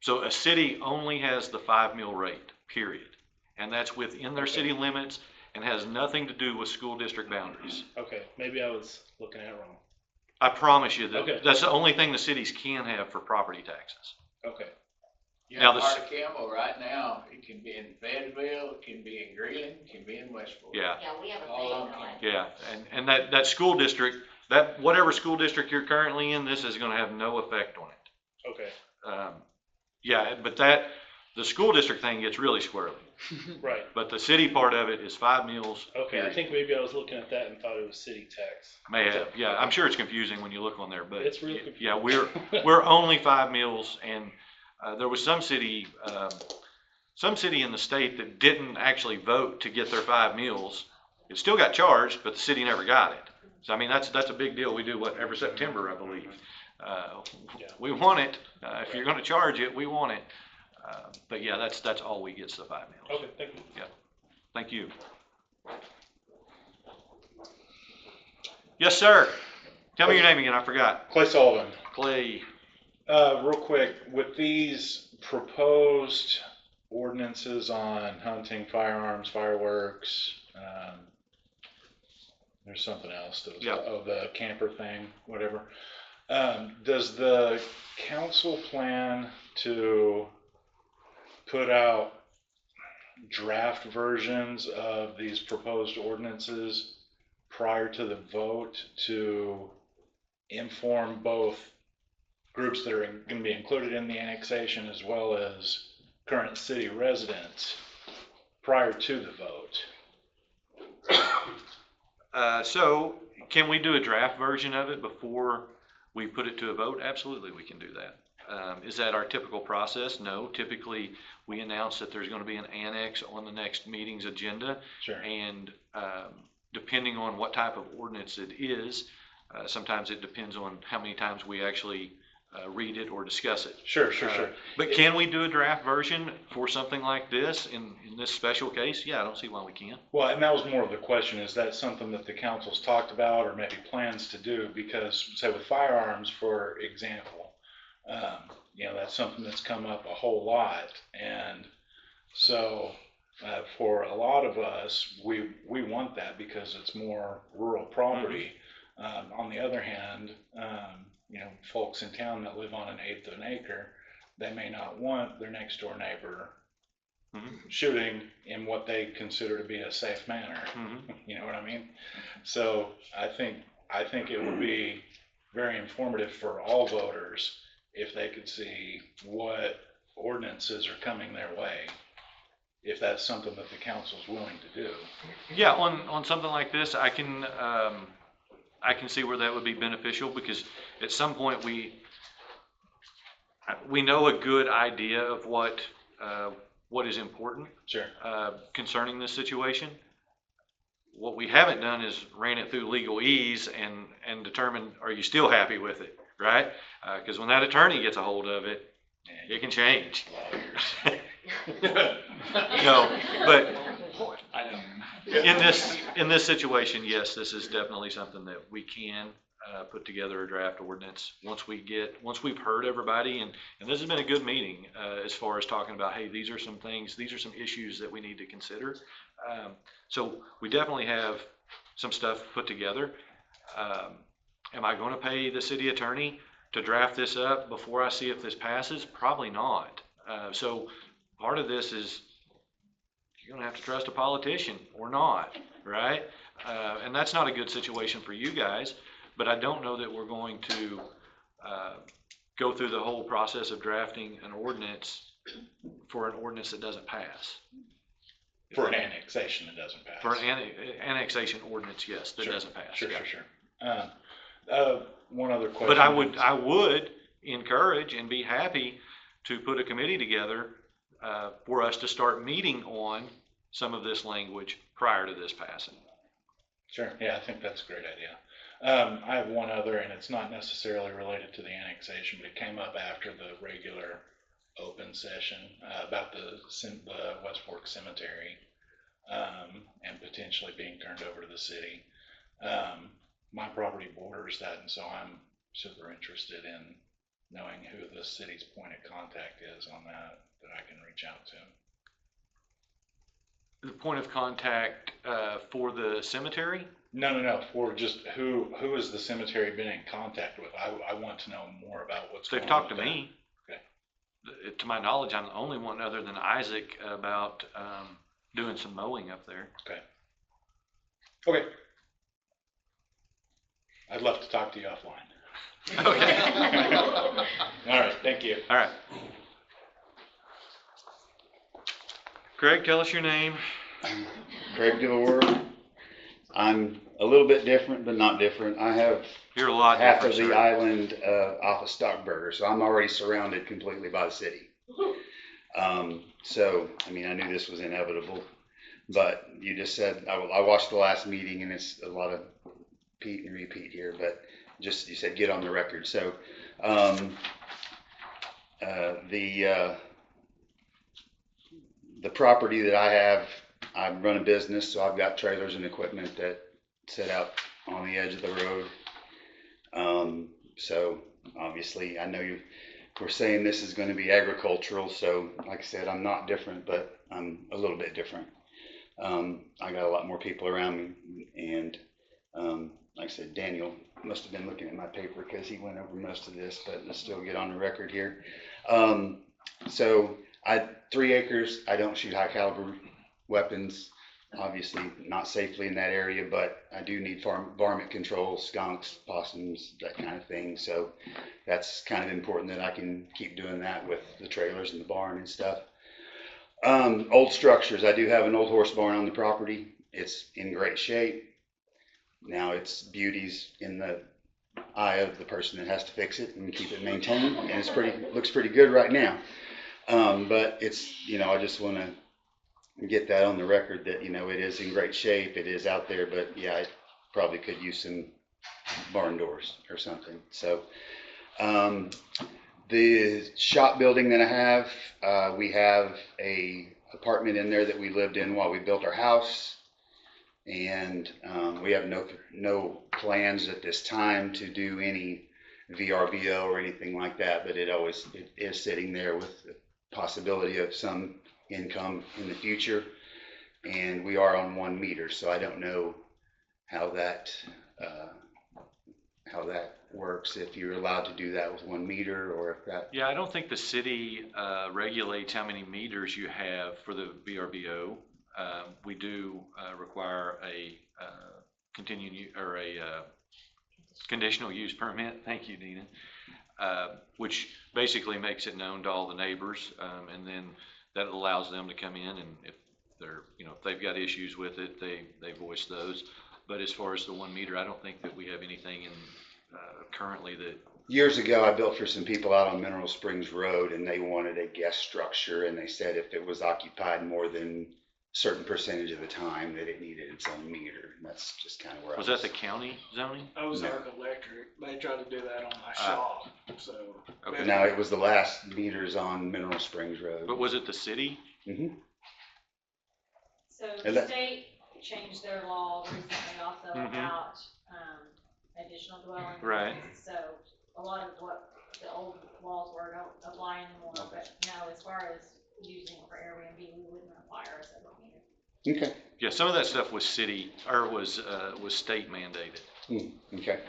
So a city only has the 5 mil rate, period. And that's within their city limits and has nothing to do with school district boundaries. Okay, maybe I was looking at it wrong. I promise you that that's the only thing the cities can have for property taxes. Okay. You Now know, the part of Campbell right now, it can be in Fayetteville, it can be in Greenland, it can be in Westport. Yeah. Yeah, we have a All thing on on it. Yeah, and that school district, that whatever school district you're currently in, this is gonna have no effect on it. Okay. Yeah, but the school district thing gets really squirrely. Right. But the city part of it is 5 mils. Okay, period. I think maybe I was looking at that and thought it was city tax. May have, yeah, I'm sure it's confusing when you look on there, but. It's real confusing. Yeah, we're only 5 mils, and there was some city in the state that didn't actually vote to get their 5 mils. It still got charged, but the city never got it. So I mean, that's a big deal. We do every September, I believe. We want it. If you're gonna charge it, we want it. But yeah, that's all we get, the 5 mils. Okay, thank you. Yeah, thank you. Yes, sir. Tell me your name again, I forgot. Clay Sullivan. Clay. Real quick, with these proposed ordinances on hunting, firearms, fireworks, there's something else that was, the camper thing, whatever. Does the council plan to put out draft versions of these proposed ordinances prior to the vote to inform both groups that are gonna be included in the annexation as well as current city residents prior to the vote. So can we do a draft version of it before we put it to a vote? Absolutely, we can do that. Is that our typical process? No, typically we announce that there's gonna be an annex on the next meeting's agenda. Sure. And, depending on what type of ordinance it is, sometimes it depends on how many times we actually, read it or discuss it. Sure. But can we do a draft version for something like this in this special case? Yeah, I don't see why we can't. Well, and that was more of the question, is that something that the council's talked about or maybe plans to do? Because, say with firearms, for example, that's something that's come up a whole lot. And so for a lot of us, we want that because it's more rural property. On the other hand, folks in town that live on 1/8 of an acre, they may not want their next door neighbor shooting in what they consider to be a safe manner. You know what I mean? So I think it would be very informative for all voters if they could see what ordinances are coming their way, if that's something that the council's willing to do. Yeah, on something like this, I can see where that would be beneficial, because at some point we know a good idea of what is important. Sure. Concerning this situation. What we haven't done is ran it through legal ease and determined, are you still happy with it, right? Because when that attorney gets a hold of it, it can change. No, but in this situation, yes, this is definitely something that we can put together a draft ordinance once we've heard everybody, and this has been a good meeting as far as talking about, hey, these are some things, these are some issues that we need to consider. So we definitely have some stuff put together. Am I going to pay the city attorney to draft this up before I see if this passes? Probably not. So part of this is you're going to have to trust a politician or not, right? And that's not a good situation for you guys, but I don't know that we're going to go through the whole process of drafting an ordinance for an ordinance that doesn't pass. For an annexation that doesn't pass. For an annexation ordinance, yes, that doesn't pass. Sure. One other question. But I would encourage and be happy to put a committee together for us to start meeting on some of this language prior to this passing. Sure, yeah, I think that's a great idea. I have one other, and it's not necessarily related to the annexation, but it came up after the regular open session about the West Fork Cemetery and potentially being turned over to the city. My property borders that, and so I'm super interested in knowing who the city's point of contact is on that I can reach out to. The point of contact for the cemetery? No, for just who has the cemetery been in contact with? I want to know more about what's going on. They've talked to me. Okay. To my knowledge, I'm the only one other than Isaac about doing some mowing up there. Okay. I'd love to talk to you offline. Okay. All right, thank you. All right. Craig, tell us your name. Craig DeVore. I'm a little bit different, but not different. I have half of the island off of Stockburger, so I'm already surrounded completely by the city. So, I mean, I knew this was inevitable, but you just said, I watched the last meeting, and it's a lot of repeat and repeat here, but just, you said get on the record. So, the property that I have, I run a business, so I've got trailers and equipment that sit out on the edge of the road. So obviously I know you were saying this is going to be agricultural, so like I said, I'm not different, but I'm a little bit different. I got a lot more people around me, and like I said, Daniel must have been looking at my paper because he went over most of this, but let's still get on the record here. So 3 acres, I don't shoot high caliber weapons. obviously not safely in that area, but I do need varmint control, skunks, possums, that kind of thing. So that's kind of important that I can keep doing that with the trailers and the barn and stuff. Old structures. I do have an old horse barn on the property. It's in great shape. Now its beauty's in the eye of the person that has to fix it and keep it maintained, and it's looks pretty good right now. But it's, I just want to get that on the record that, it is in great shape. It is out there, but yeah, I probably could use some barn doors or something. So, the shop building that I have, we have a apartment in there that we lived in while we built our house. And we have no plans at this time to do any VRBO or anything like that, but it is sitting there with the possibility of some income in the future. And we are on 1 meter, so I don't know how that works, if you're allowed to do that with 1 meter, or if that. Yeah, I don't think the city regulates how many meters you have for the VRBO. We do require a conditional use permit. Thank you, Dina. Which basically makes it known to all the neighbors, and then that allows them to come in, and if they're, if they've got issues with it, they voice those. But as far as the 1 meter, I don't think that we have anything in currently that. Years ago, I built for some people out on Mineral Springs Road, and they wanted a guest structure, and they said if it was occupied more than certain percentage of the time that it needed its own meter. And that's just kind of where was that the county zoning? Ozark Electric, they tried to do that on my shop, so. Okay. Now it was the last meters on Mineral Springs Road. But was it the city? Mm-hmm. So the state changed their law recently also about, additional dwelling Right. units. So a lot of what the old laws were don't apply anymore, but no, as far as using it for Airbnb, we wouldn't require a separate meter. Okay. Yeah, some of that stuff was city, or was state mandated. Okay.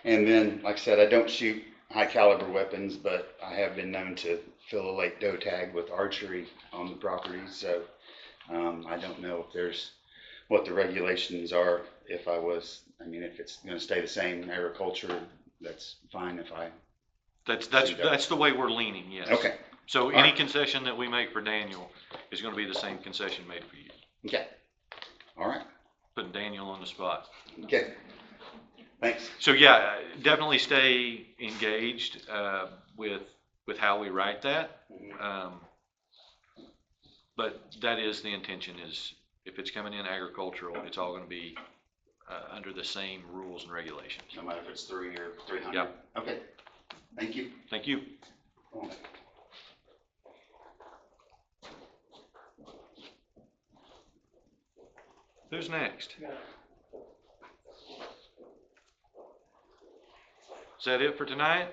And then, like I said, I don't shoot high caliber weapons, but I have been known to fill a lake doe tag with archery on the property. So I don't know if there's what the regulations are. If it's going to stay the same agriculture, that's fine. If I that's the way we're leaning. Yes. Okay. So any concession that we make for Daniel is going to be the same concession made for you. Okay. All right. Putting Daniel on the spot. Okay. Thanks. So yeah, definitely stay engaged with how we write that. But that is the intention, is if it's coming in agricultural, it's all going to be under the same rules and regulations. No matter if it's 3 or 300. Yep. Okay. Thank you. Thank you. Who's next? Is that it for tonight?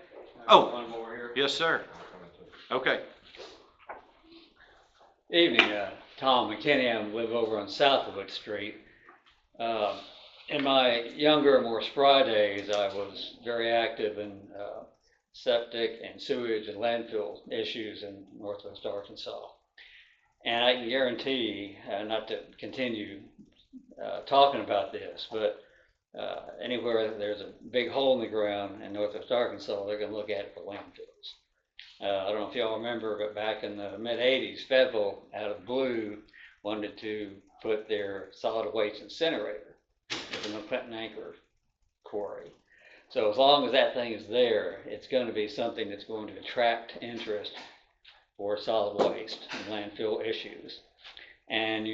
Oh, one more here. Yes, sir. Okay. Evening, Tom McKinney. I live over on Southwood Street. In my younger, more spry days, I was very active in septic and sewage and landfill issues in Northwest Arkansas. And I can guarantee, not to continue talking about this, but anywhere that there's a big hole in the ground in Northwest Arkansas, they're going to look at it for landfills. I don't know if y'all remember, but back in the mid-'80s, Fayetteville, out of blue, wanted to put their solid waste incinerator at the McClinton Anchor quarry. So as long as that thing is there, it's going to be something that's going to attract interest for solid waste and landfill issues. And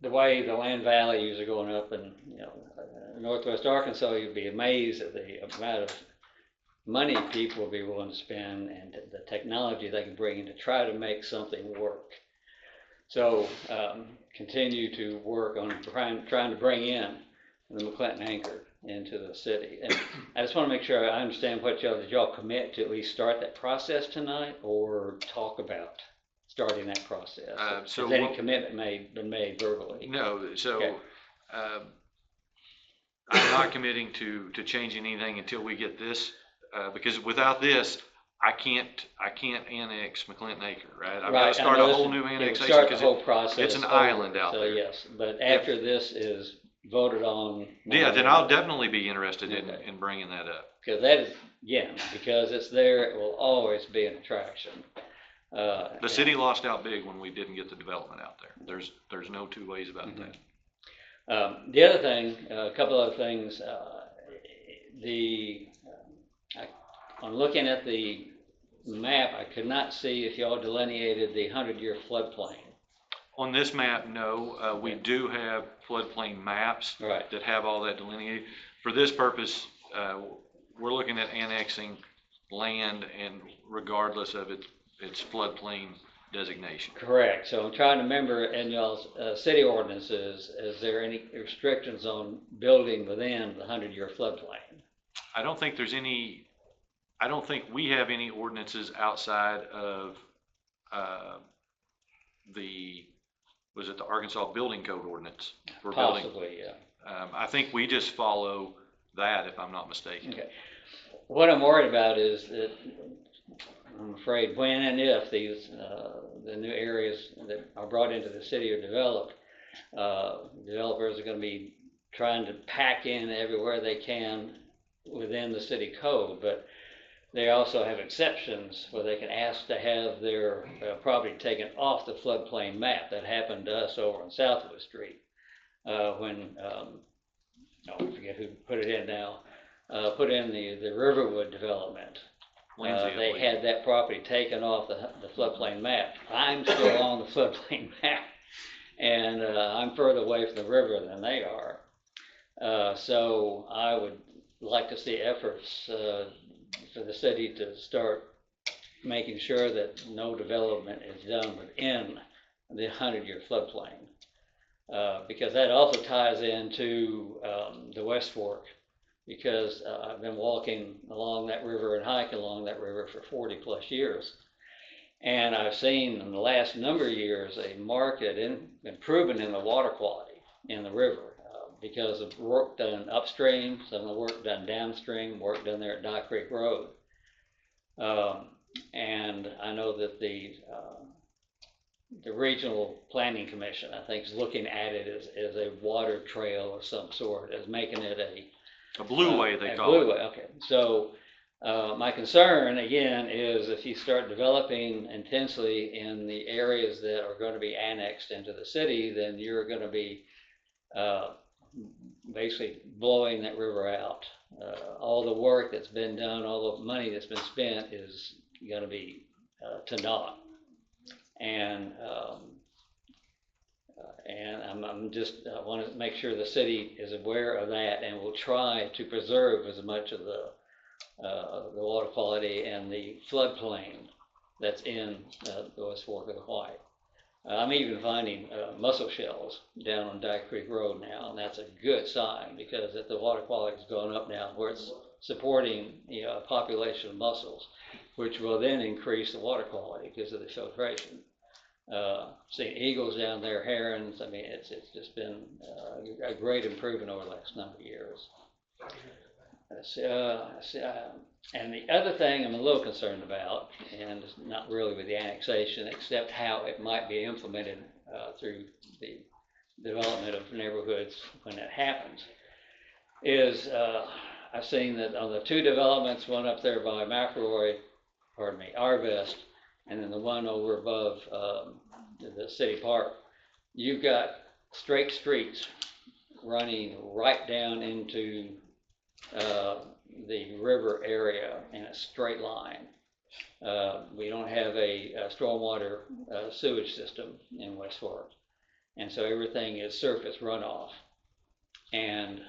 the way the land values are going up in Northwest Arkansas, you'd be amazed at the amount of money people will be willing to spend and the technology they can bring in to try to make something work. So continue to work on trying to bring in the McClinton Anchor into the city. And I just want to make sure I understand did y'all commit to at least start that process tonight, or talk about starting that process? Has any commitment been made verbally? No, so okay. I'm not committing to changing anything until we get this, because without this, I can't annex McClinton Acre, right? I've Right, gotta I start know a this whole would- new it would annexation, start the cause whole process it's an over, island out so there. yes, but after this is voted on. Yeah, then I'll definitely be interested in, Okay. in bringing that up. Because that is, again, because it's there, it will always be an attraction. The city lost out big when we didn't get the development out there. There's no two ways about that. The other thing, a couple other things, on looking at the map, I could not see if y'all delineated the 100-year floodplain. On this map, no, we do have floodplain maps Right. that have all that delineated. For this purpose, we're looking at annexing land and regardless of its floodplain designation. Correct. So I'm trying to remember in y'all's city ordinances, is there any restrictions on building within the 100-year floodplain? I don't think we have any ordinances outside of, was it the Arkansas Building Code ordinance for building? Possibly, yeah. I think we just follow that, if I'm not mistaken. Okay. What I'm worried about is that I'm afraid when and if these, the new areas that are brought into the city are developed, developers are gonna be trying to pack in everywhere they can within the city code, but they also have exceptions where they can ask to have their property taken off the floodplain map. That happened to us over on Southwood Street, when, I forget who put it in now, put in the Riverwood development. Lindsay, I They believe. had that property taken off the floodplain map. I'm still on the floodplain map, and I'm further away from the river than they are. So I would like to see efforts for the city to start making sure that no development is done within the 100-year floodplain. Because that also ties into the West Fork, because I've been walking along that river and hiking along that river for 40 plus years. And I've seen in the last number of years a marked improvement in the water quality in the river because of work done upstream, some of the work done downstream, work done there at Dye Creek Road. And I know that the Regional Planning Commission, I think, is looking at it as a water trail of some sort, as making it a blueway, they call blueway. it. Okay, so my concern again is if you start developing intensely in the areas that are going to be annexed into the city, then you're going to be basically blowing that river out. All the work that's been done, all the money that's been spent is going to be to naught. And I'm just want to make sure the city is aware of that and will try to preserve as much of the water quality and the floodplain that's in the West Fork of the White. I'm even finding mussel shells down on Dye Creek Road now, and that's a good sign because if the water quality has gone up now, where it's supporting a population of mussels, which will then increase the water quality because of the filtration. Seeing eagles down there, herons, I mean, it's just been a great improvement over the last number of years. And the other thing I'm a little concerned about, and it's not really with the annexation, except how it might be implemented through the development of neighborhoods when it happens, is I've seen that on the two developments, one up there by McElroy, Arvest, and then the one over above the city park, you've got straight streets running right down into the river area in a straight line. We don't have a stormwater sewage system in West Fork, and so everything is surface runoff. And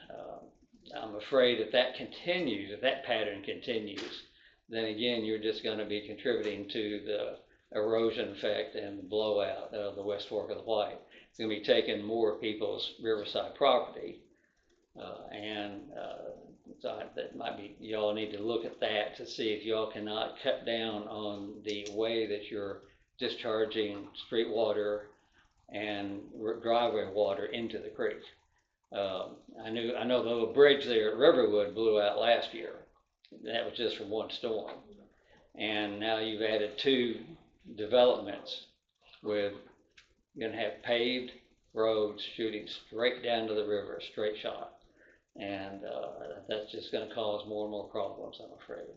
I'm afraid if that continues, if that pattern continues, then again you're just going to be contributing to the erosion effect and the blowout of the West Fork of the White. It's going to be taking more people's riverside property, so that might be, y'all need to look at that to see if y'all cannot cut down on the way that you're discharging street water and driveway water into the creek. I know the little bridge there at Riverwood blew out last year. That was just from one storm. And now you've added 2 developments with, you're gonna have paved roads shooting straight down to the river, a straight shot. And that's just gonna cause more and more problems, I'm afraid.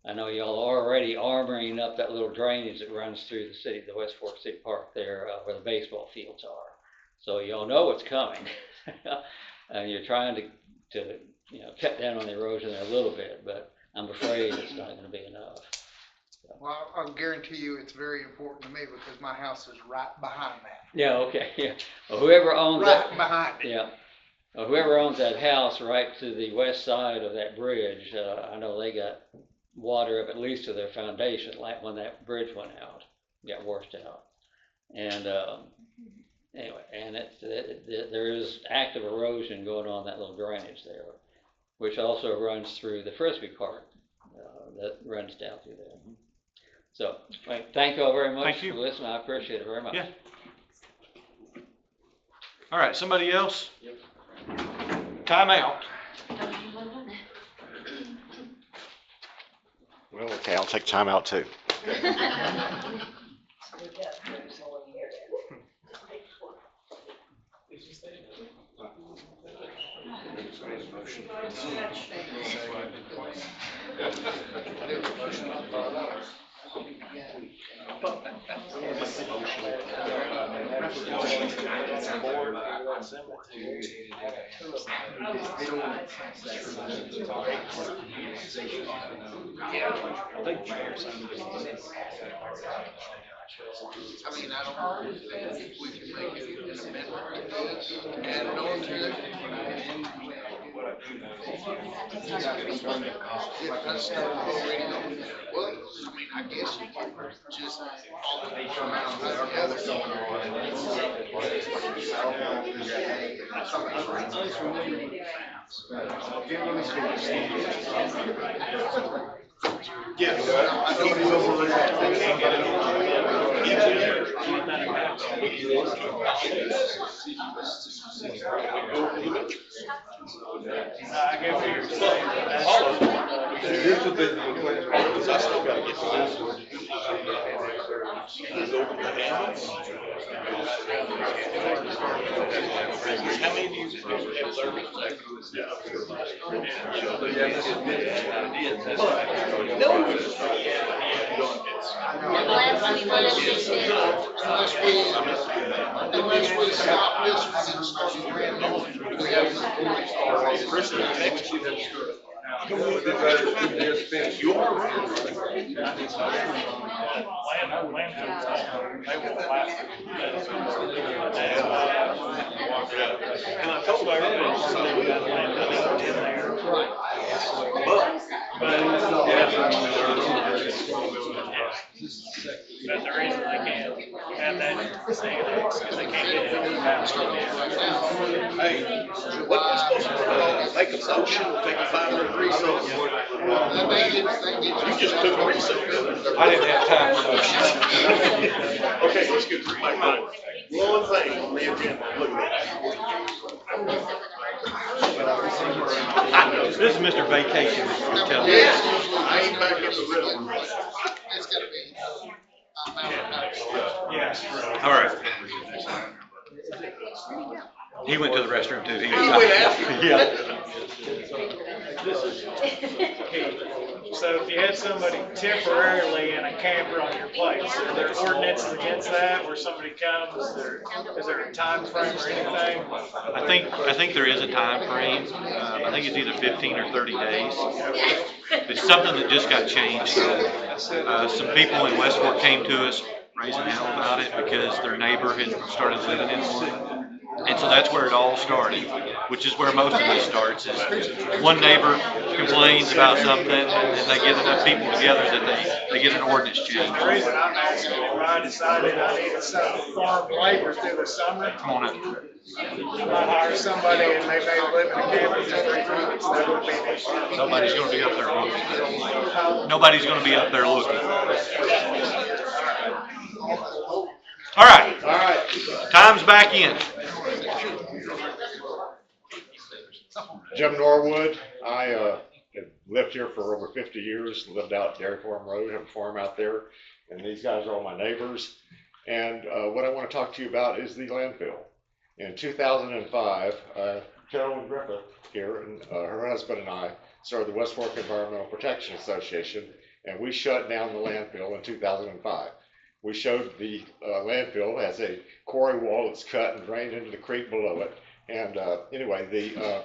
I know y'all are already armoring up that little drainage that runs through the city, the West Fork City Park there, where the baseball fields are. So y'all know what's coming. And you're trying to cut down on the erosion there a little bit, but I'm afraid it's not gonna be enough. Well, I'll guarantee you it's very important to me because my house is right behind that. Yeah, okay, yeah. Well, whoever owns Right that. behind it. Yeah. Well, whoever owns that house right to the west side of that bridge, I know they got water up at least to their foundation, like when that bridge went out, got washed out. And anyway, and there is active erosion going on in that little drainage there, which also runs through the Frisbee Park that runs down through there. So, thank you all very much for listening. I appreciate it very much. Yeah. All right, somebody else? Time out. Well, okay, I'll take time out too. I mean, I don't think we can make it an amendment to this, add it on to it. If that's not already on there, well, I mean, I guess you could just all of it come out together. Unless we stop this one and start brand new, we have to You are right. And I told everybody, But the reason I can't have that saying is because I can't get it in the house. hey, what am I supposed to do? Make a motion, take a 5-minute recess. You just took a recess. I didn't have time for motions. Okay, let's get through my mind. One thing on the agenda, look at that. This is Mr. Vacation. Telling Yes, I ain't back in the rhythm. It's gotta be. Yes. All right. He went to the restroom too. He went after. Yeah. So if you had somebody temporarily in a camper on your place, are there ordinances against that where somebody comes, is there a time frame or anything? I think there is a time frame. I think it's either 15 or 30 days. It's something that just got changed. Some people in West Fork came to us raising hell about it because their neighbor had started living in one. And so that's where it all started, which is where most of this starts, is one neighbor complains about something and they get enough people together that they get an ordinance change. The reason I'm asking is when I decided I needed some farm labor through the summer, Come on up. I hire somebody and they may live in a camper for 3 months, that would be an issue. Nobody's gonna be up there looking. Nobody's gonna be up there looking. All right. Time's back in. Jim Norwood, I have lived here for over 50 years, lived out at Dairy Farm Road, have a farm out there, and these guys are all my neighbors. And what I want to talk to you about is the landfill. In 2005, Carolyn Griffith here, and her husband and I started the West Fork Environmental Protection Association, and we shut down the landfill in 2005. We showed the landfill as a quarry wall that's cut and drained into the creek below it. And anyway, the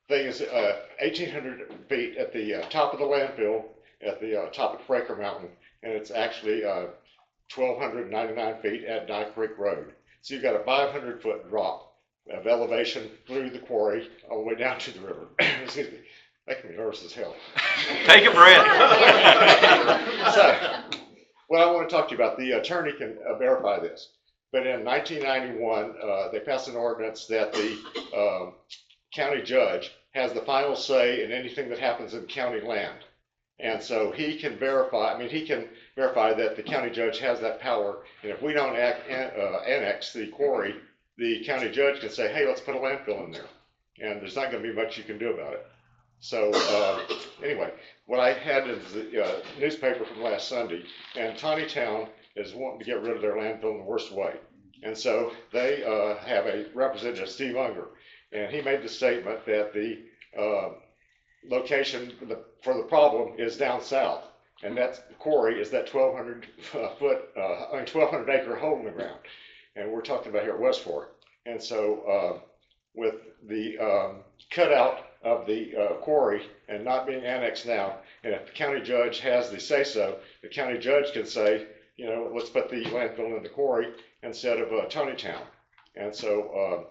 thing is 1,800 feet at the top of the landfill, at the top of Fraker Mountain, and it's actually 1,299 feet at Dyke Creek Road. So you've got a 500-foot drop of elevation through the quarry all the way down to the river. Excuse me, making me nervous as hell. Take a breath. So, what I want to talk to you about, the attorney can verify this, but in 1991, they passed an ordinance that the county judge has the final say in anything that happens in county land. And so he can verify, he can verify that the county judge has that power. And if we don't annex the quarry, the county judge can say, hey, let's put a landfill in there. And there's not going to be much you can do about it. So anyway, what I had is the newspaper from last Sunday, and Tawnytown is wanting to get rid of their landfill in the worst way. And so they have a representative, Steve Unger, and he made the statement that the location for the problem is down south, and that's the quarry is that 1,200 acre hole in the ground, and we're talking about here at West Fork. And so with the cutout of the quarry and not being annexed now, and if the county judge has the say-so, the county judge can say, you know, let's put the landfill in the quarry instead of Tawnytown. And so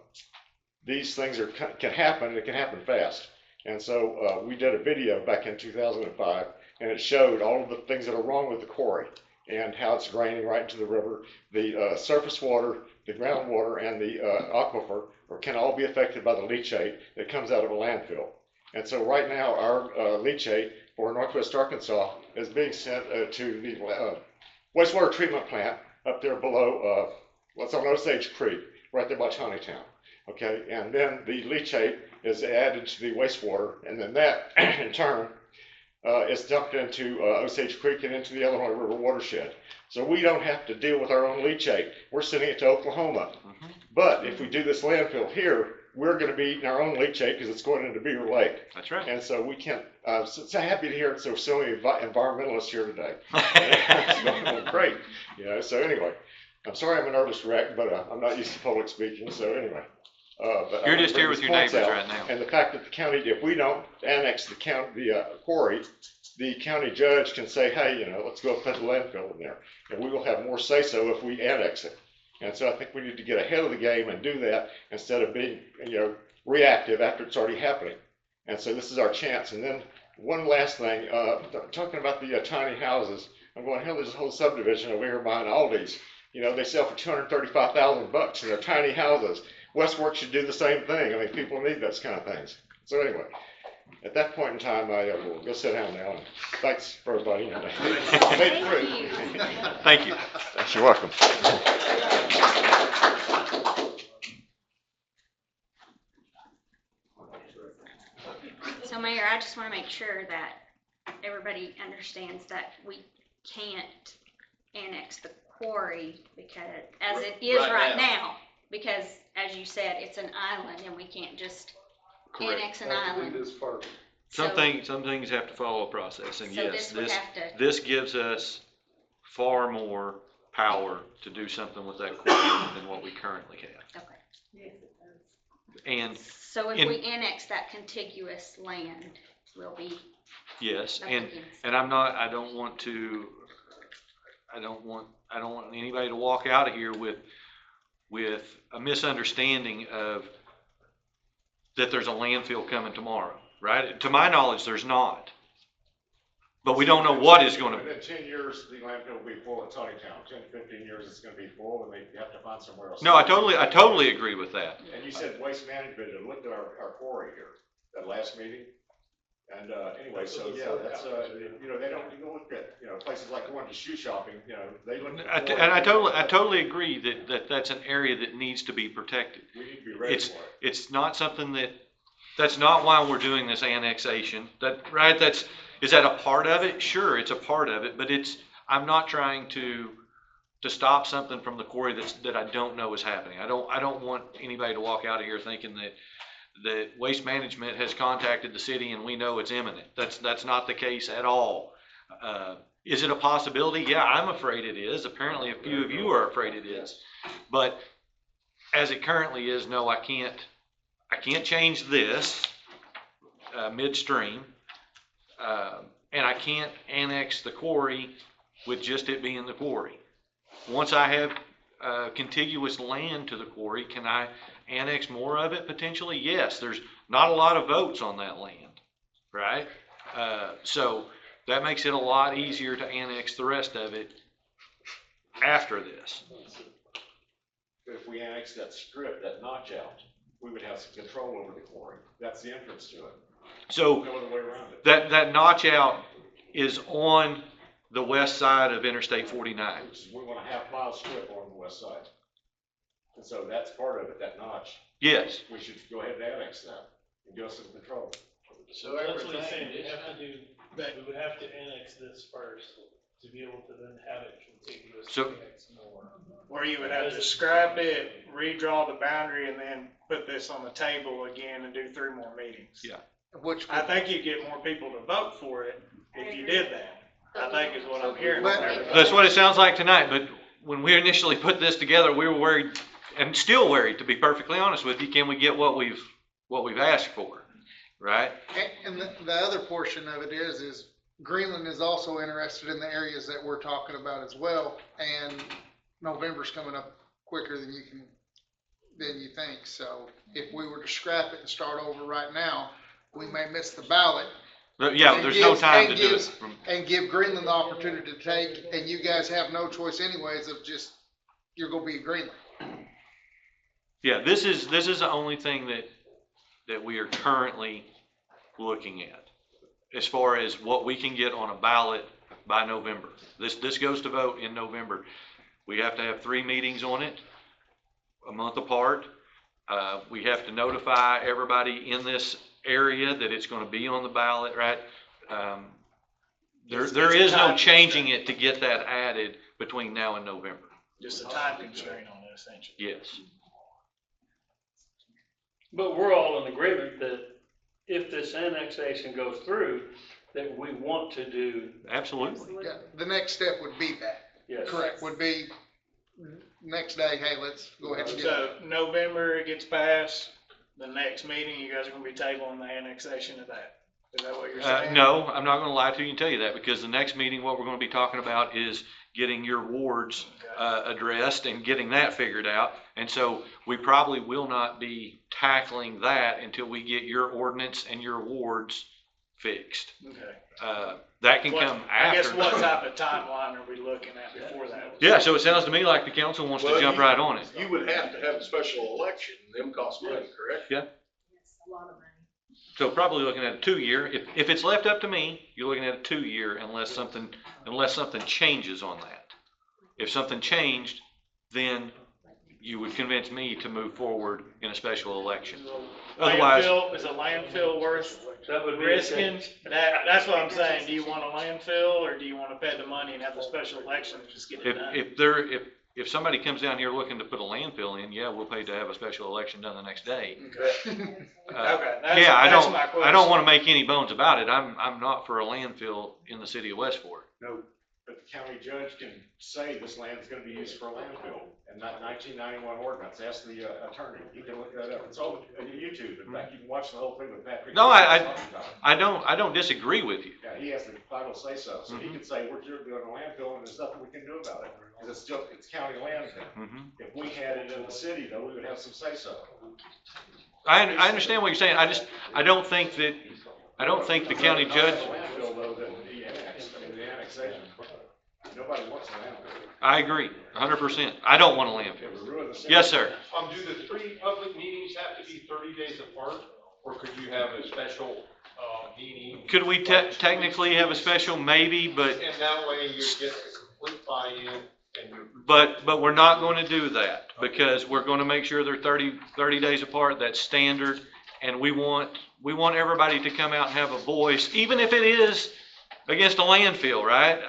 these things can happen, and it can happen fast. And so we did a video back in 2005, and it showed all of the things that are wrong with the quarry and how it's draining right into the river. The surface water, the groundwater, and the aquifer can all be affected by the leachate that comes out of a landfill. And so right now our leachate for Northwest Arkansas is being sent to the wastewater treatment plant up there below, what's on Osage Creek, right there by Tawnytown. Okay, and then the leachate is added to the wastewater, and then that in turn is dumped into Osage Creek and into the Illinois River watershed. So we don't have to deal with our own leachate. We're sending it to Oklahoma. Mm-hmm. But if we do this landfill here, we're going to be eating our own leachate because it's going into Beaver Lake. That's right. And so we can't. So happy to hear so many environmentalists here today. It's going great. You know. So anyway, I'm sorry I'm a nervous wreck, but I'm not used to public speaking. So anyway. But you're just here with your neighbors right now. And the fact that the county, if we don't annex the quarry, the county judge can say, hey, you know, let's go put the landfill in there. And we will have more say-so if we annex it. And so I think we need to get ahead of the game and do that instead of being, you know, reactive after it's already happening. And so this is our chance. And then one last thing, talking about the tiny houses, I'm going, hell, there's a whole subdivision over here behind Aldi's. You know, they sell for $235,000 and they're tiny houses. West Fork should do the same thing. I mean, people need those kind of things. So anyway, at that point in time, I will go sit down now. And thanks for everybody. Thank you. You're welcome. So Mayor, I just want to make sure that everybody understands that we can't annex the quarry because, as it is right now, because as you said, it's an island and we can't just annex an island. Some things have to follow a process, and so yes, this gives us far more power to do something with that quarry than what we currently have. Okay. Yes, it does. And so if we annex that contiguous land, we'll be and I don't want anybody to walk out of here with a misunderstanding of that there's a landfill coming tomorrow, right? To my knowledge, there's not. But we don't know what is going to be. Within 10 years, the landfill will be full at Tawnytown. 10 to 15 years, it's going to be full, and they have to find somewhere else. No, I totally agree with that. And you said waste management had looked at our quarry here, that last meeting. And anyway, so yeah, that's you know, they don't look at, you know, places like going to shoe shopping, you know, they look at and I totally agree that that's an area that needs to be protected. We need to be ready for it. It's not something that That's not why we're doing this annexation. Right, is that a part of it? Sure, it's a part of it, but I'm not trying to stop something from the quarry that I don't know is happening. I don't want anybody to walk out of here thinking that Waste Management has contacted the city and we know it's imminent. That's not the case at all. Is it a possibility? Yeah, I'm afraid it is. Apparently a few of you are afraid it is. But as it currently is, no, I can't change this midstream. And I can't annex the quarry with just it being the quarry. Once I have contiguous land to the quarry, can I annex more of it potentially? Yes, there's not a lot of votes on that land, right? So that makes it a lot easier to annex the rest of it after this. If we annex that strip, that notch out, we would have some control over the quarry. That's the entrance to it. So no other way around it. that notch out is on the west side of Interstate 49. We want a half-mile strip on the west side. And so that's part of it, that notch. Yes. We should go ahead and annex that and give us some control. So that's what he's saying, we would have to annex this first to be able to then have it contiguous So- next more. Or you would have to scrap it, redraw the boundary, and then put this on the table again and do 3 more meetings. Yeah. Which I think you'd get more people to vote for it if you did that. I think is what I'm hearing from everybody. That's what it sounds like tonight, but when we initially put this together, we were worried, and still worried, to be perfectly honest with you, can we get what we've asked for, right? And the other portion of it is Greenland is also interested in the areas that we're talking about as well, and November's coming up quicker than you think. So if we were to scrap it and start over right now, we may miss the ballot. But yeah, there's no time to do it. And give Greenland the opportunity to take, and you guys have no choice anyways of just, you're gonna be Greenland. Yeah, this is the only thing that we are currently looking at as far as what we can get on a ballot by November. This goes to vote in November. We have to have 3 meetings on it, a month apart. We have to notify everybody in this area that it's gonna be on the ballot, right? There is no changing it to get that added between now and November. Just a time constraint on it, essentially. Yes. But we're all in agreement that if this annexation goes through, that we want to do. Absolutely. Yeah, the next step would be that. Yes. Correct, would be next day, hey, let's go ahead and get it. So November it gets passed, the next meeting, you guys are gonna be tabling the annexation of that. Is that what you're saying? No, I'm not gonna lie to you and tell you that, because the next meeting, what we're gonna be talking about is getting your wards addressed and getting that figured out. And so we probably will not be tackling that until we get your ordinance and your wards fixed. Okay. That can come after. I guess what type of timeline are we looking at before that? Yeah, so it sounds to me like the council wants to jump right on it. You would have to have a special election, them cost money, correct? Yeah. It's a lot of money. So probably looking at a 2-year. If it's left up to me, you're looking at a 2-year unless something changes on that. If something changed, then you would convince me to move forward in a special election. Otherwise, Is a landfill worth That would be risking? That's what I'm saying. Do you want a landfill or do you want to pay the money and have the special election and just get it done? if somebody comes down here looking to put a landfill in, yeah, we'll pay to have a special election done the next day. Okay. Yeah, I That's my don't question. want to make any bones about it. I'm not for a landfill in the city of Westport. No, but the county judge can say this land is gonna be used for a landfill, and that 1991 ordinance, ask the attorney, he can look that up, it's on YouTube, in fact, you can watch the whole thing with Patrick. No, I don't disagree with you. Yeah, he has the final say so he can say, we're doing a landfill and there's nothing we can do about it, because it's county land now. If we had it in the city though, we would have some say so. I understand what you're saying. I don't think the county judge. Landfill though, that would be annexed, I mean, the annexation, nobody wants a landfill. I agree, 100%. I don't want a landfill. Yes, sir. Do the 3 public meetings have to be 30 days apart, or could you have a special meeting? Could we technically have a special? Maybe, but. And that way you get the complete buy-in and you're. But we're not going to do that because we're going to make sure they're 30 days apart. That's standard. And we want everybody to come out and have a voice, even if it is against a landfill, right?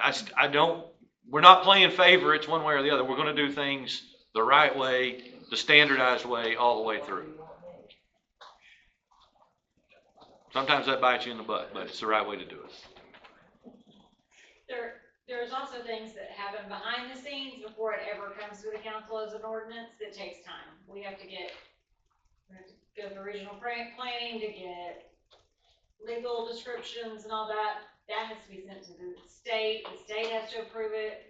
We're not playing favorites one way or the other. We're gonna do things the right way, the standardized way, all the way through. Sometimes that bites you in the butt, but it's the right way to do it. There's also things that happen behind the scenes before it ever comes to the council as an ordinance that takes time. We have to go through regional planning to get legal descriptions and all that. That has to be sent to the state has to approve it.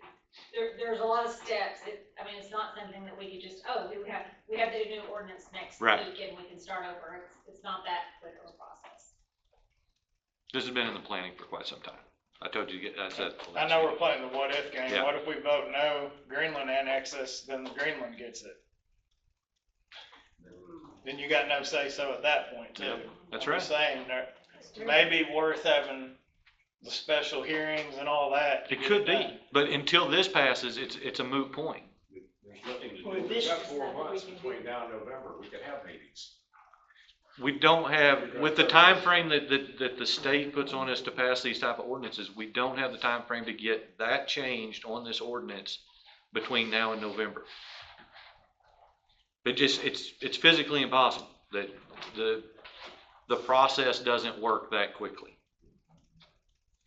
There's a lot of steps. It's not something that we could just, we have to do new ordinance next week and we can start over. It's not that quick of a process. This has been in the planning for quite some time. I told you, I said. I know we're playing the what if game. Yeah. What if we vote no, Greenland annexes, then Greenland gets it? Then you got no say so at that point too. Yeah, that's I'm right. just saying, it may be worth having the special hearings and all that. It could be, but until this passes, it's a moot point. There's nothing to do. Well, We've this got is 4 something we months can between now and November. We could have meetings. We don't have, with the time frame that the state puts on us to pass these type of ordinances, we don't have the time frame to get that changed on this ordinance between now and November. It's physically impossible that the process doesn't work that quickly.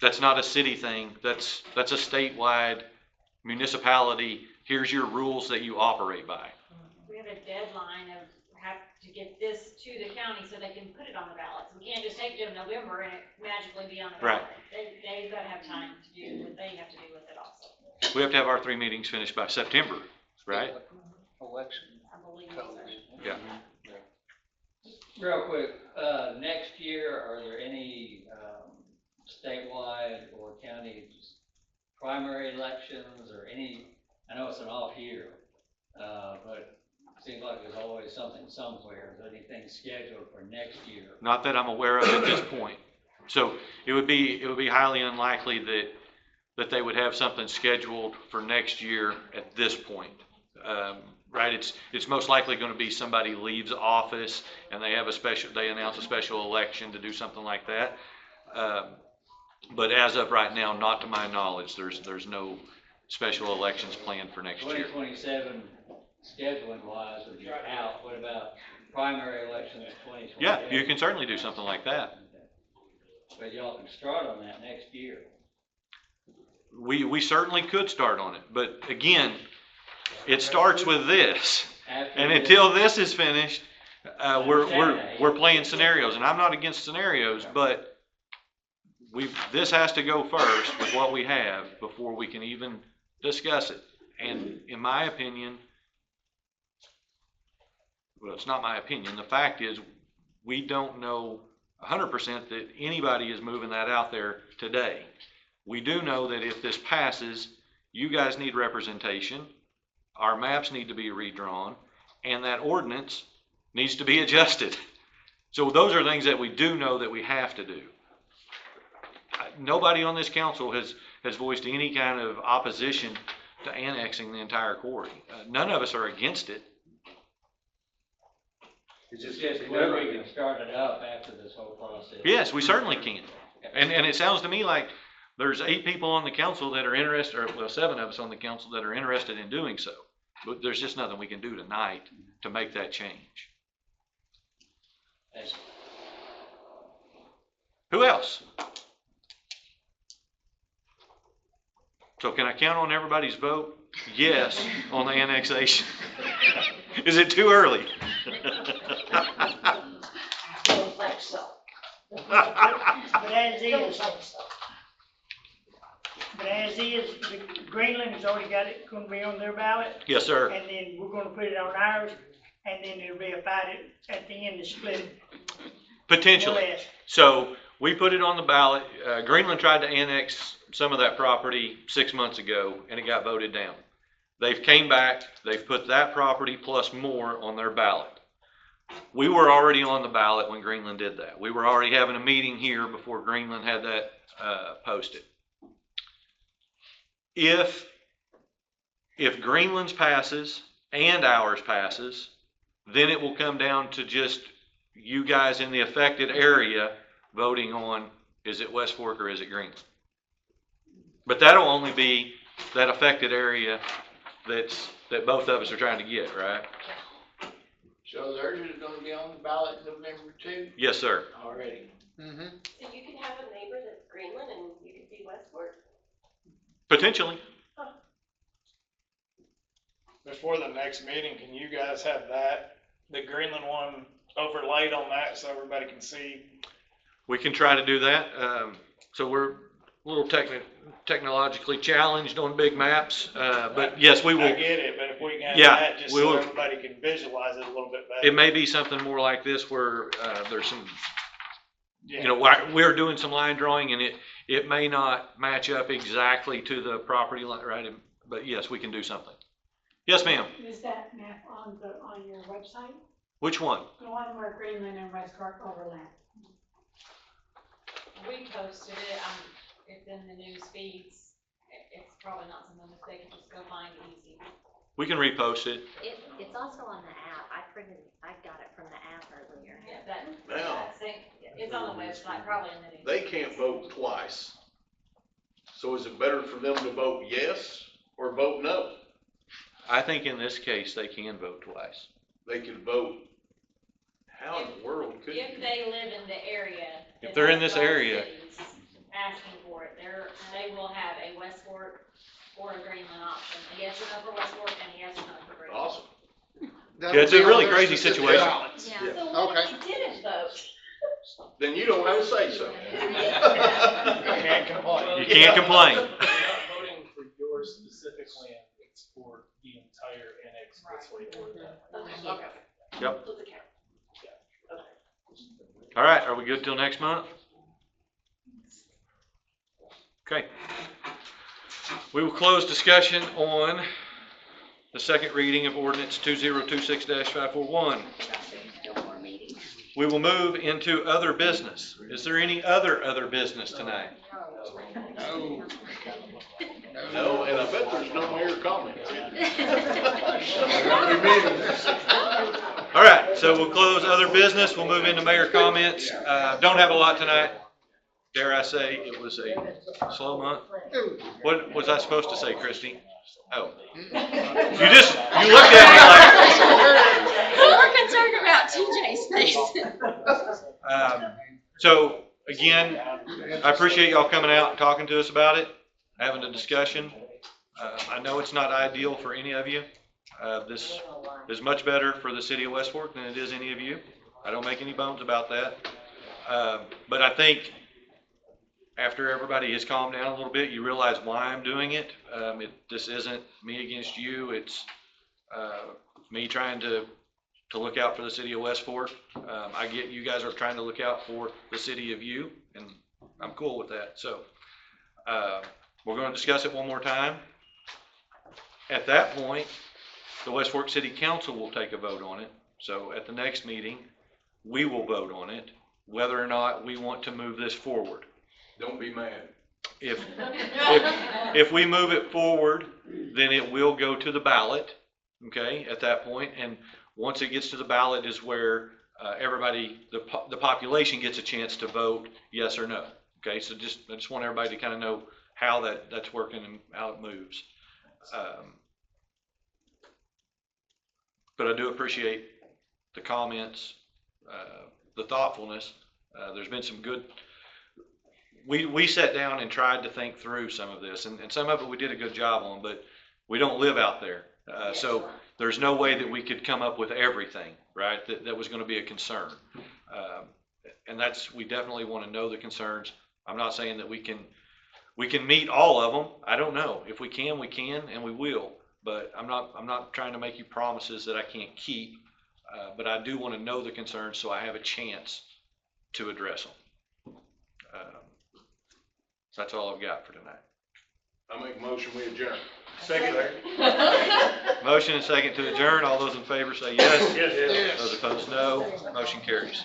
That's not a city thing. That's a statewide municipality. Here's your rules that you operate by. We have a deadline of to get this to the county so they can put it on the ballots. We can't just take it to November and it magically be on the ballot. They've got to have time to do what they have to do with it also. We have to have our 3 meetings finished by September, right? Election. I believe so. Yeah. Real quick, next year, are there any, statewide or county primary elections or any, I know it's an off year, but it seems like there's always something somewhere. Is there anything scheduled for next year? Not that I'm aware of at this point. So it would be highly unlikely that they would have something scheduled for next year at this point. Right? It's most likely going to be somebody leaves office and they announce a special election to do something like that. But as of right now, not to my knowledge, there's no special elections planned for next year. 2027 scheduling wise would be out. What about primary elections 2028? Yeah, you can certainly do something like that. But y'all can start on that next year. We certainly could start on it, but again, it starts with this. And until this is finished, we're playing scenarios, and I'm not against scenarios, but this has to go first with what we have before we can even discuss it. And in my opinion, well, it's not my opinion. The fact is, we don't know 100% that anybody is moving that out there today. We do know that if this passes, you guys need representation, our maps need to be redrawn, and that ordinance needs to be adjusted. So those are things that we do know that we have to do. Nobody on this council has voiced any kind of opposition to annexing the entire quarry. None of us are against it. It's just whether we can start it up after this whole process. Yes, we certainly can. And it sounds to me like there's 8 people on the council that are interested, or well, 7 of us on the council that are interested in doing so. But there's just nothing we can do tonight to make that change. Who else? So can I count on everybody's vote? Yes, on the annexation. Is it too early? I don't think so. But as is, Greenland has already got it, gonna be on their ballot. Yes, sir. And then we're gonna put it on ours, and then there'll be a fight at the end to split it. Potentially. More or less. So we put it on the ballot. Greenland tried to annex some of that property 6 months ago, and it got voted down. They've came back. They've put that property plus more on their ballot. We were already on the ballot when Greenland did that. We were already having a meeting here before Greenland had that posted. If Greenland's passes and ours passes, then it will come down to just you guys in the affected area voting on, is it West Fork or is it Greenland? But that'll only be that affected area that both of us are trying to get, right? So theirs is gonna be on the ballot November 2 Yes, sir. already. Mm-hmm. So you could have a neighbor that's Greenland and you could be West Fork? Potentially. Before the next meeting, can you guys have the Greenland one overlaid on that so everybody can see? We can try to do that. So we're a little technologically challenged on big maps, but yes, we will. I get it, but if we can have Yeah, that, just we so will. everybody can visualize it a little bit better. It may be something more like this where there's some, Yeah. you know, we're doing some line drawing and it may not match up exactly to the property line, right? But yes, we can do something. Yes, ma'am. Is that map on your website? Which one? The one where Greenland and West Fork overlap? We posted it, it's in the news feeds, it's probably not something that they can just go find easy. We can repost it. It's also on the app. I got it from the app earlier. Yeah, Now- it's on the website, probably in the news. They can't vote twice. So is it better for them to vote yes or vote no? I think in this case, they can vote twice. They can vote. How in the world could you? If they live in the area. If that they're in has this both area. cities Asking for it, they will have a West Fork or a Greenland option, a yes or no for West Fork and a yes or no for Greenland. Awesome. Yeah, it's a really crazy situation. Yeah. So what if they didn't vote? Then you don't have a say so. Can't complain. You can't complain. They're not voting for your specific land, it's for the entire annex that's way for that. Okay. Yep. So the count. All right, are we good till next month? Okay. We will close discussion on the second reading of ordinance 2026-541. We will move into other business. Is there any other business tonight? No. No, and I bet there's no mayor comments. All right, so we'll close other business. We'll move into mayor comments. Don't have a lot tonight. Dare I say it was a slow month? What was I supposed to say, Christy? Oh. You looked at We're concerned about TJ's face. So again, I appreciate y'all coming out and talking to us about it, having a discussion. I know it's not ideal for any of you. This is much better for the city of West Fork than it is any of you. I don't make any bones about that. But I think after everybody has calmed down a little bit, you realize why I'm doing it. This isn't me against you. It's me trying to look out for the city of West Fork. I get you guys are trying to look out for the city of you, and I'm cool with that. So we're going to discuss it one more time. At that point, the West Fork City Council will take a vote on it. So at the next meeting, we will vote on it, whether or not we want to move this forward. Don't be mad. If we move it forward, then it will go to the ballot, okay, at that point. And once it gets to the ballot is where everybody, the population gets a chance to vote yes or no. Okay, so I just want everybody to kind of know how that's working and how it moves. But I do appreciate the comments, the thoughtfulness. There's been some good, we sat down and tried to think through some of this, and some of it we did a good job on, but we don't live out there. So there's no way that we could come up with everything, right, that was going to be a concern. And we definitely want to know the concerns. I'm not saying that we can meet all of them. I don't know. If we can, and we will. But I'm not trying to make you promises that I can't keep. But I do want to know the concerns so I have a chance to address them. That's all I've got for tonight. I make a motion, we adjourn. Second. Motion and second to adjourn. All those in favor say yes. Yes. Those opposed, no. Motion carries.